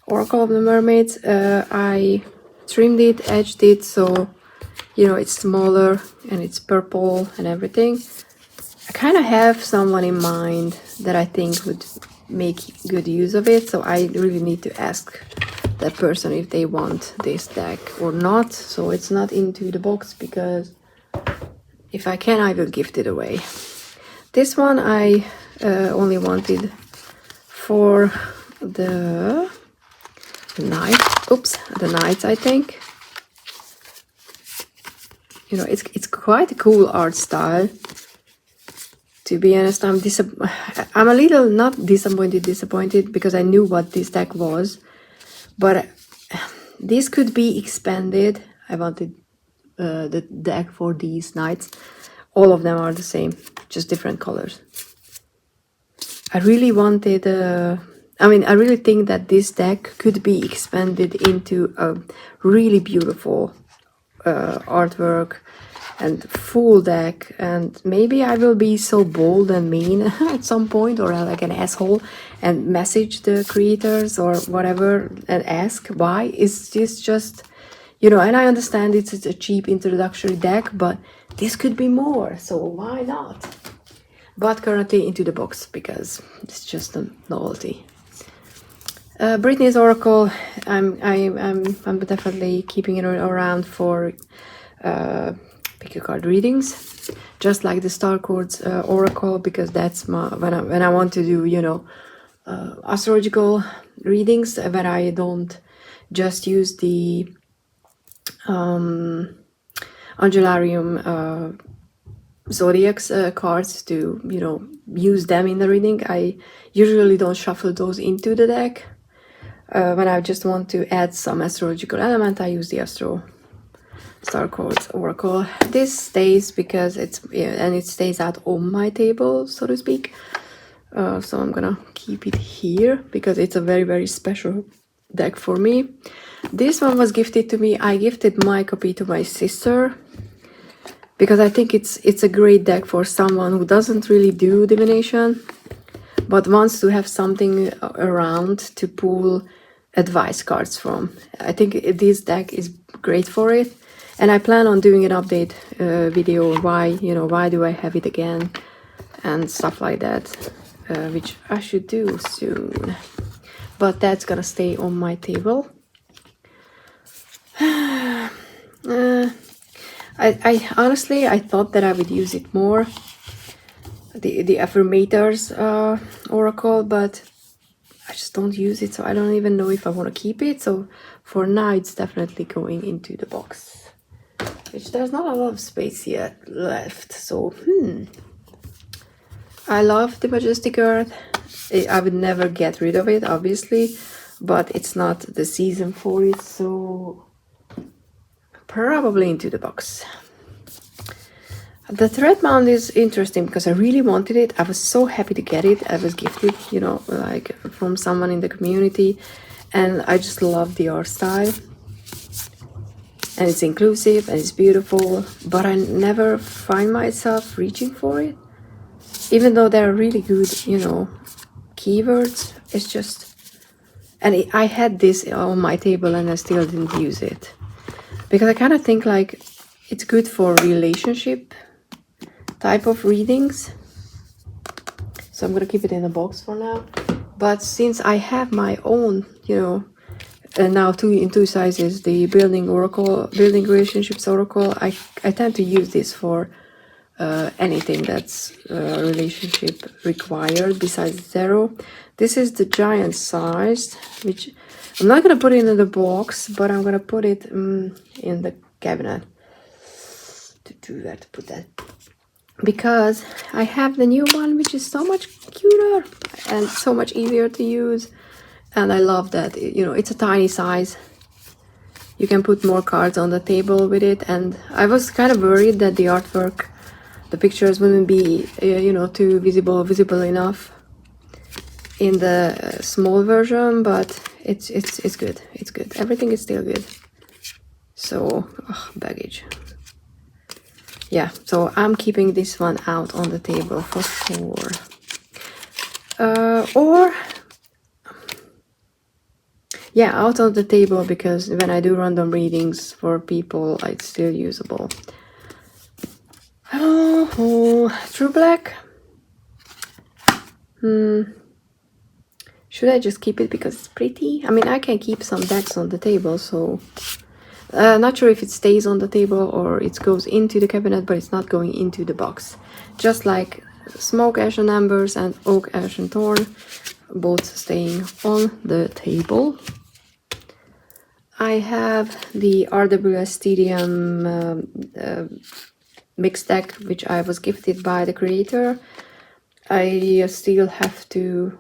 Oracle of the Mermaids. I trimmed it, edged it, so you know it's smaller and it's purple and everything. I kind of have someone in mind that I think would make good use of it, so I really need to ask that person if they want this deck or not. So it's not into the box, because if I can, I will gift it away. This one I only wanted for the knights, I think. You know, it's quite a cool art style. To be honest, I'm a little not disappointed, because I knew what this deck was, but this could be expanded. I wanted the deck for these knights. All of them are the same, just different colors. I really wanted, I really think that this deck could be expanded into a really beautiful artwork and full deck, and maybe I will be so bold and mean at some point, or like an asshole, and message the creators or whatever and ask why is this just, you know, and I understand it's a cheap introductory deck, but this could be more, so why not? But currently into the box, because it's just a novelty. Britney's Oracle, I'm definitely keeping it around for pick a card readings, just like the Star Chords Oracle, because that's my when I want to do, you know, astrological readings, where I don't just use the Angelarium zodiacs cards to, you know, use them in the reading. I usually don't shuffle those into the deck. When I just want to add some astrological element, I use the Star Chords Oracle. This stays because it stays out on my table, so to speak. So I'm gonna keep it here because it's a very, very special deck for me. This one was gifted to me. I gifted my copy to my sister because I think it's a great deck for someone who doesn't really do divination but wants to have something around to pull advice cards from. I think this deck is great for it, and I plan on doing an update video why do I have it again and stuff like that, which I should do soon, but that's gonna stay on my table. I honestly thought that I would use it more, the Affirmators Oracle, but I just don't use it, so I don't even know if I want to keep it. So for now, it's definitely going into the box, which there's not a lot of space yet left. So I love the Majestic Earth. I would never get rid of it, obviously, but it's not the season for it, so probably into the box. The thread mount is interesting because I really wanted it. I was so happy to get it. I was gifted, you know, like from someone in the community, and I just love the art style. And it's inclusive and it's beautiful, but I never find myself reaching for it. Even though they're really good, you know, keywords, it's just... And I had this on my table and I still didn't use it. Because I kind of think like it's good for relationship type of readings. So I'm going to keep it in a box for now. But since I have my own, you know, and now in two sizes, the building relationships oracle, I tend to use this for anything that's relationship required besides 0. This is the giant size, which I'm not going to put it in the box, but I'm going to put it in the cabinet. To do that, to put that. Because I have the new one, which is so much cuter and so much easier to use. And I love that, you know, it's a tiny size. You can put more cards on the table with it. And I was kind of worried that the artwork, the pictures wouldn't be, you know, too visible enough in the small version, but it's good. It's good. Everything is still good. So, baggage. Yeah, so I'm keeping this one out on the table for sure. Or yeah, out on the table, because when I do random readings for people, it's still usable. Oh, True Black. Should I just keep it because it's pretty? I mean, I can keep some decks on the table, so not sure if it stays on the table or it goes into the cabinet, but it's not going into the box. Just like Smoke, Ash and Embers and Oak, Ash and Thorn, both staying on the table. I have the RWS Stadium mixed deck, which I was gifted by the creator. I still have to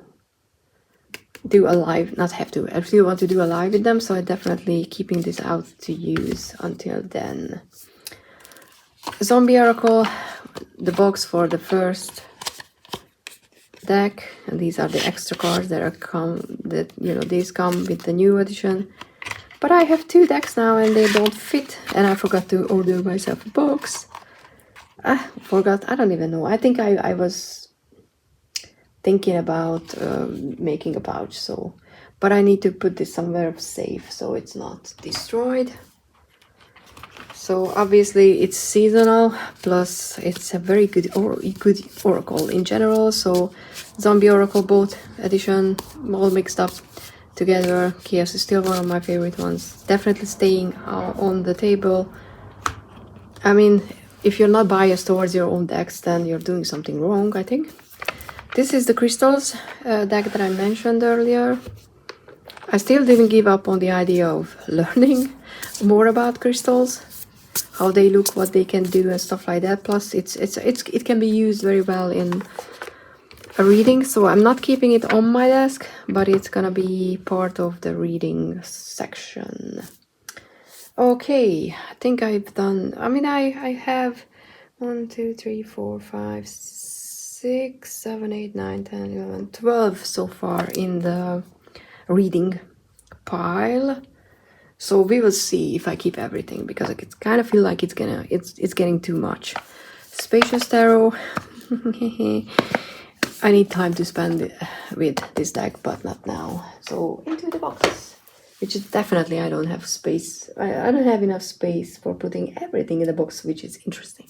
do a live, not have to, I still want to do a live with them, so I'm definitely keeping this out to use until then. Zombie Oracle, the box for the first deck, and these are the extra cards that you know, these come with the new edition. But I have 2 decks now and they don't fit, and I forgot to order myself a box. I don't even know. I think I was thinking about making a pouch, so, but I need to put this somewhere safe so it's not destroyed. So obviously it's seasonal, plus it's a very good oracle in general. So Zombie Oracle, both edition, all mixed up together. Chaos is still one of my favorite ones. Definitely staying on the table. I mean, if you're not biased towards your own decks, then you're doing something wrong, I think. This is the Crystals deck that I mentioned earlier. I still didn't give up on the idea of learning more about crystals, how they look, what they can do and stuff like that. Plus it can be used very well in a reading, so I'm not keeping it on my desk, but it's gonna be part of the reading section. Okay, I think I've done, I mean, I have 1, 2, 3, 4, 5, 6, 7, 8, 9, 10, 11, 12 so far in the reading pile. So we will see if I keep everything, because I kind of feel like it's getting too much. Spacious Tarot. I need time to spend with this deck, but not now. So into the box, which is definitely, I don't have space. I don't have enough space for putting everything in the box, which is interesting.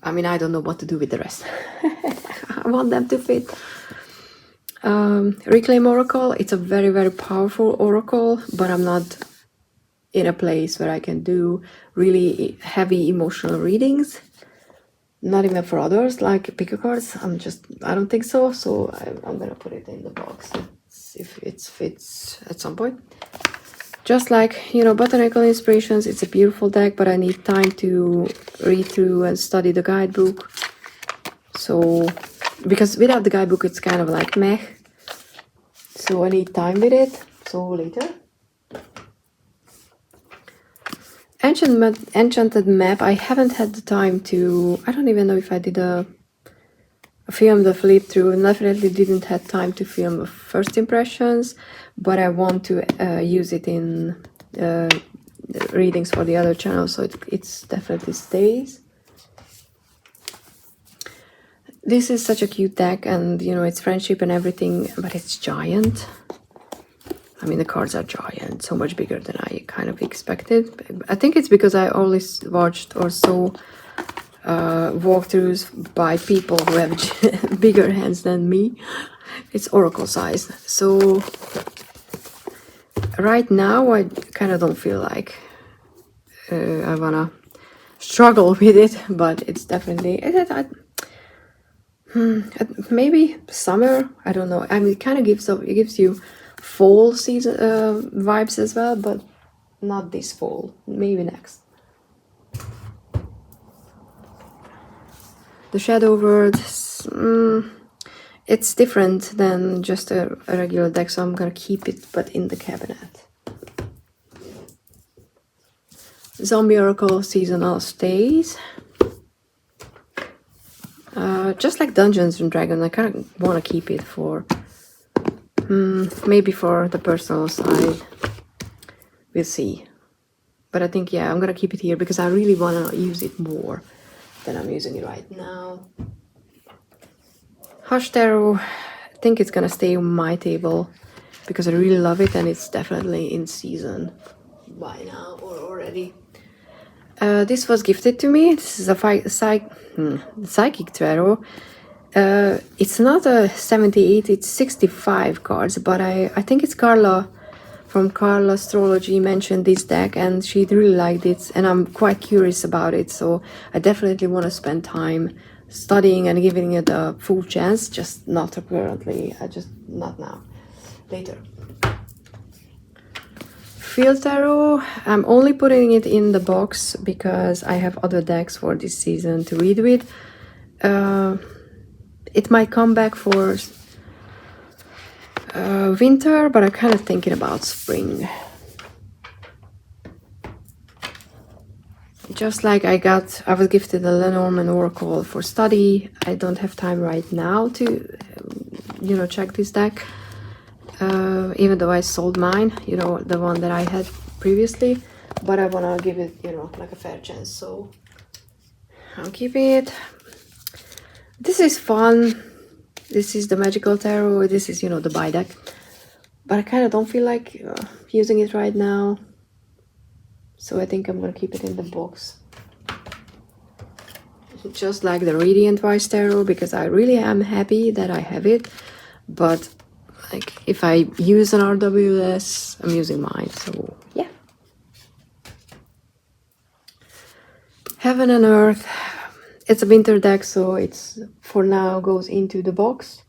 I mean, I don't know what to do with the rest. I want them to fit. Reclaim Oracle, it's a very, very powerful oracle, but I'm not in a place where I can do really heavy emotional readings. not even for others, like picker cards. I don't think so. So I'm gonna put it in the box if it fits at some point. Just like, you know, Botanical Inspirations, it's a beautiful deck, but I need time to read through and study the guidebook. So, because without the guidebook, it's kind of like meh. So I need time with it. So later. Enchanted Map, I haven't had the time to, I don't even know if I did film the flip through. Definitely didn't have time to film first impressions, but I want to use it in readings for the other channel, so it's definitely stays. This is such a cute deck, and you know, it's friendship and everything, but it's giant. I mean, the cards are giant, so much bigger than I kind of expected. I think it's because I always watched or saw walkthroughs by people who have bigger hands than me. It's oracle size. So right now I kind of don't feel like I wanna struggle with it, but it's definitely maybe summer, I don't know. I mean, it kind of gives you fall season vibes as well, but not this fall, maybe next. The Shadow Word, it's different than just a regular deck, so I'm gonna keep it, but in the cabinet. Zombie Oracle Seasonal Stays. Just like Dungeons and Dragons, I kind of want to keep it for maybe for the personal side. We'll see. But I think, yeah, I'm gonna keep it here because I really want to use it more than I'm using it right now. Hush Tarot, I think it's gonna stay on my table because I really love it, and it's definitely in season by now or already. This was gifted to me. This is a Psychic Tarot. It's not a 78, it's 65 cards, but I think it's Carla from Carla Astrology mentioned this deck, and she really liked it, and I'm quite curious about it, so I definitely want to spend time studying and giving it a full chance, just not currently, not now, later. Field Tarot, I'm only putting it in the box because I have other decks for this season to read with. It might come back for winter, but I'm kind of thinking about spring. Just like I was gifted a Lenormand Oracle for study. I don't have time right now to, you know, check this deck. Even though I sold mine, you know, the one that I had previously, but I want to give it, you know, like a fair chance, so I'll keep it. This is fun. This is the Magical Tarot. This is, you know, the buy deck, but I kind of don't feel like using it right now, so I think I'm gonna keep it in the box. Just like the Radiant Wise Tarot, because I really am happy that I have it, but like if I use an RWS, I'm using mine, so yeah. Heaven and Earth, it's a winter deck, so it's for now goes into the box,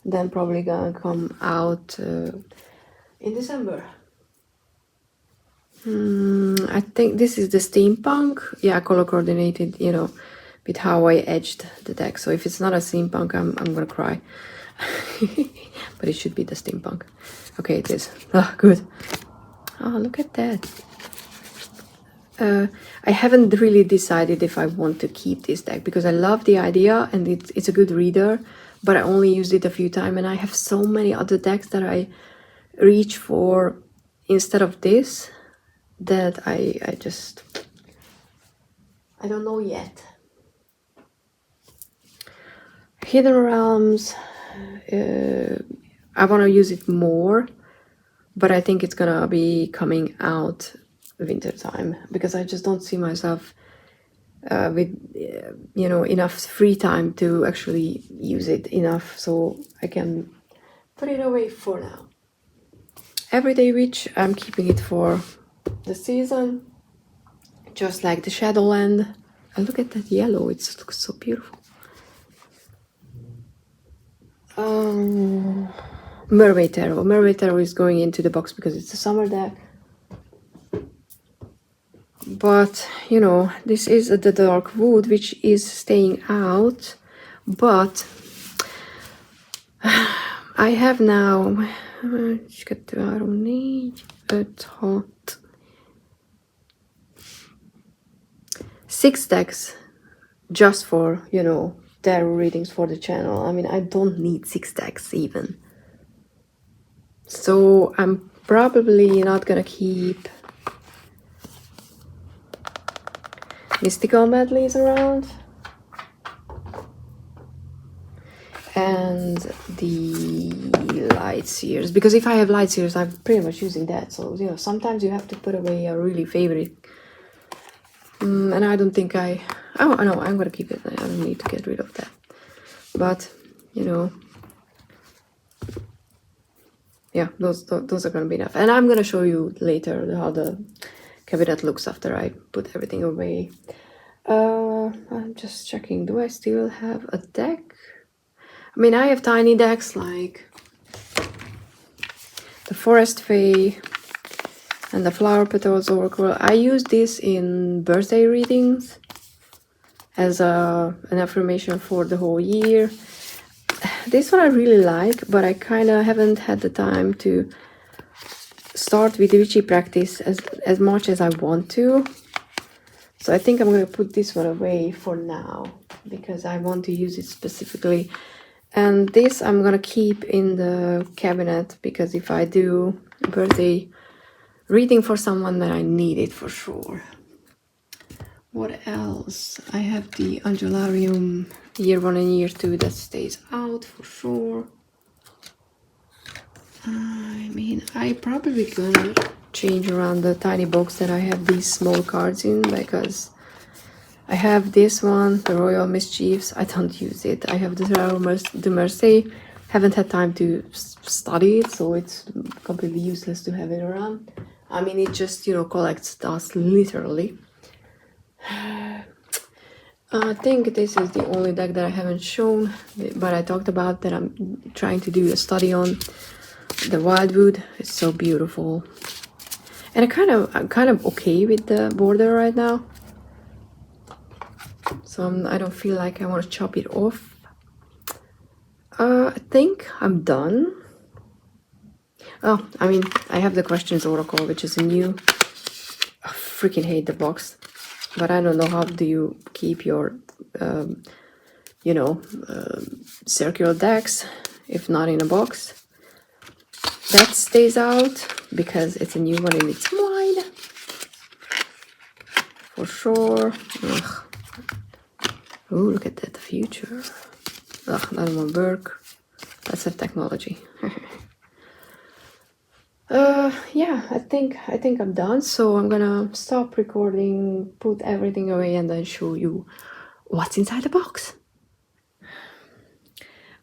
then probably gonna come out in December. I think this is the steampunk, yeah, color coordinated, you know, with how I edged the deck. So if it's not a steampunk, I'm gonna cry. But it should be the steampunk. Okay, it is. Oh, good. Oh, look at that. I haven't really decided if I want to keep this deck because I love the idea and it's a good reader, but I only used it a few times, and I have so many other decks that I reach for instead of this that I don't know yet. Hidden Realms, I want to use it more, but I think it's gonna be coming out winter time because I just don't see myself with you know, enough free time to actually use it enough, so I can put it away for now. Everyday Witch, I'm keeping it for the season, just like the Shadowland. And look at that yellow, it looks so beautiful. Mermaid Tarot. Mermaid Tarot is going into the box because it's a summer deck. But, you know, this is the dark wood, which is staying out. But I have now 6 decks just for, you know, tarot readings for the channel. I mean, I don't need 6 decks even. So I'm probably not gonna keep mystical medleys around. And the light seers, because if I have light seers, I'm pretty much using that. So, you know, sometimes you have to put away a really favorite. And I don't think oh no, I'm gonna keep it. I don't need to get rid of that. But, you know, yeah, those are gonna be enough. And I'm gonna show you later how the cabinet looks after I put everything away. I'm just checking, do I still have a deck? I mean, I have tiny decks like the Forest Fae and the Flower Petals Oracle. I use this in birthday readings as an affirmation for the whole year. This one I really like, but I kind of haven't had the time to start with witchy practice as much as I want to. So I think I'm going to put this one away for now because I want to use it specifically. And this I'm gonna keep in the cabinet because if I do a birthday reading for someone, then I need it for sure. What else? I have the Angelarium year 1 and year 2 that stays out for sure. I mean, I probably gonna change around the tiny box that I have these small cards in because I have this one, the Royal Mischiefs. I don't use it. I have the Tarot de Mercy. Haven't had time to study it, so it's completely useless to have it around. I mean, it just, you know, collects dust, literally. I think this is the only deck that I haven't shown, but I talked about that I'm trying to do a study on. The Wildwood is so beautiful. And I'm kind of okay with the border right now. So I don't feel like I want to chop it off. I think I'm done. Oh, I mean, I have the Questions Oracle, which is a new... I freaking hate the box. But I don't know how do you keep your, you know, circular decks if not in a box. That stays out because it's a new one and it's wide. For sure. Ugh. Oh, look at that, the future. Ugh, that won't work. Let's have technology. Yeah, I think I'm done. So I'm gonna stop recording, put everything away, and then show you what's inside the box.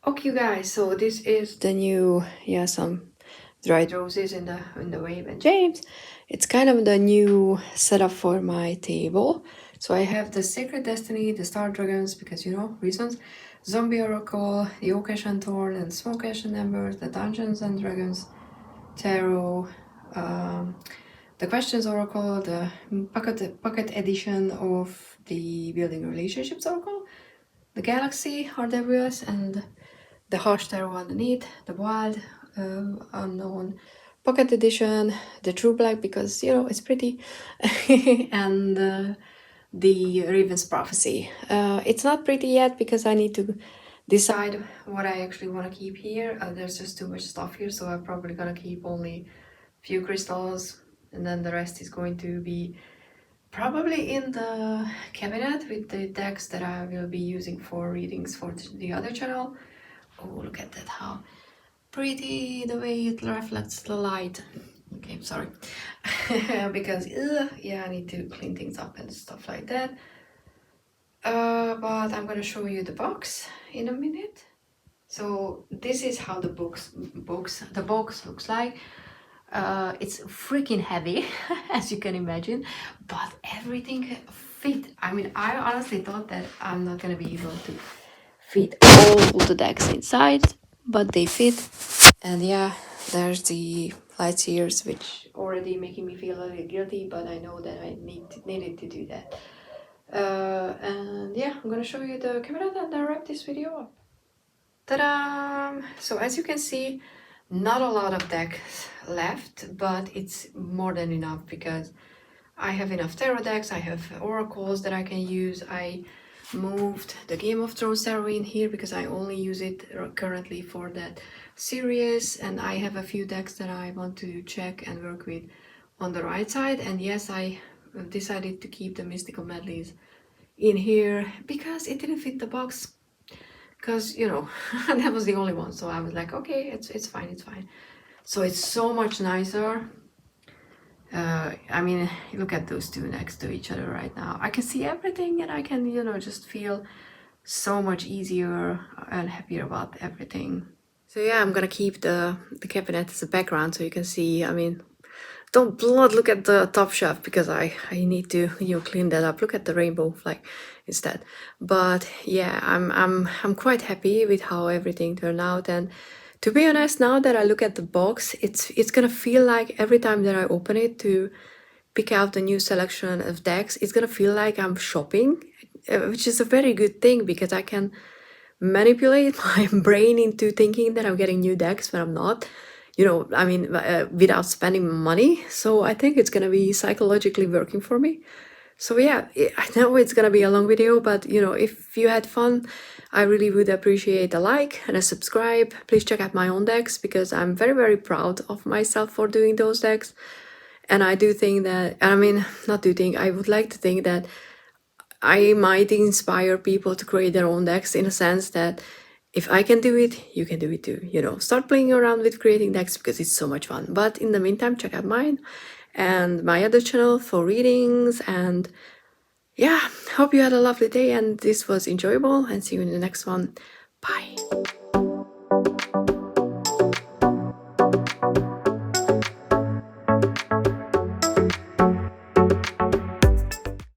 Okay, guys. So this is the new, yeah, some dried roses in the Wave and James. It's kind of the new setup for my table. So I have the Sacred Destiny, the Star Dragons, because, you know, reasons. Zombie Oracle, the Oak Ash and Thorn, and Smoke Ash and Embers, the Dungeons and Dragons Tarot, the Questions Oracle, the pocket edition of the Building Relationships Oracle, the Galaxy RWS, and the Hush Tarot underneath, the Wild Unknown pocket edition, the True Black because, you know, it's pretty, and the Raven's Prophecy. It's not pretty yet because I need to decide what I actually want to keep here. There's just too much stuff here, so I'm probably gonna keep only a few crystals, and then the rest is going to be probably in the cabinet with the decks that I will be using for readings for the other channel. Oh, look at that, how pretty the way it reflects the light. Okay, I'm sorry. Because, yeah, I need to clean things up and stuff like that. But I'm gonna show you the box in a minute. So this is how the box looks like. It's freaking heavy, as you can imagine, but everything fit. I mean, I honestly thought that I'm not gonna be able to fit all the decks inside, but they fit. And yeah, there's the lights here, which already making me feel a little guilty, but I know that I needed to do that. And yeah, I'm gonna show you the cabinet and I wrap this video up. Ta-da! So as you can see, not a lot of decks left, but it's more than enough because I have enough tarot decks, I have oracles that I can use. I moved the Game of Thrones tarot in here because I only use it currently for that series, and I have a few decks that I want to check and work with on the right side. And yes, I decided to keep the Mystical Medleys in here because it didn't fit the box, because you know that was the only one, so I was like, okay, it's fine, it's fine. So it's so much nicer. I mean, look at those two next to each other right now. I can see everything and I can, you know, just feel so much easier and happier about everything. So yeah, I'm gonna keep the cabinet as a background so you can see. I mean, don't look at the top shelf because I need to, you know, clean that up. Look at the rainbow flag instead. But yeah, I'm quite happy with how everything turned out. And to be honest, now that I look at the box, it's gonna feel like every time that I open it to pick out the new selection of decks, it's gonna feel like I'm shopping, which is a very good thing because I can manipulate my brain into thinking that I'm getting new decks when I'm not. You know, I mean, without spending money. So I think it's gonna be psychologically working for me. So yeah, I know it's gonna be a long video, but you know, if you had fun, I really would appreciate a like and a subscribe. Please check out my own decks because I'm very, very proud of myself for doing those decks. And I do think that, I mean, not do think, I would like to think that I might inspire people to create their own decks, in a sense that if I can do it, you can do it too. You know, start playing around with creating decks because it's so much fun. But in the meantime, check out mine and my other channel for readings. And yeah, hope you had a lovely day and this was enjoyable, and see you in the next one. Bye.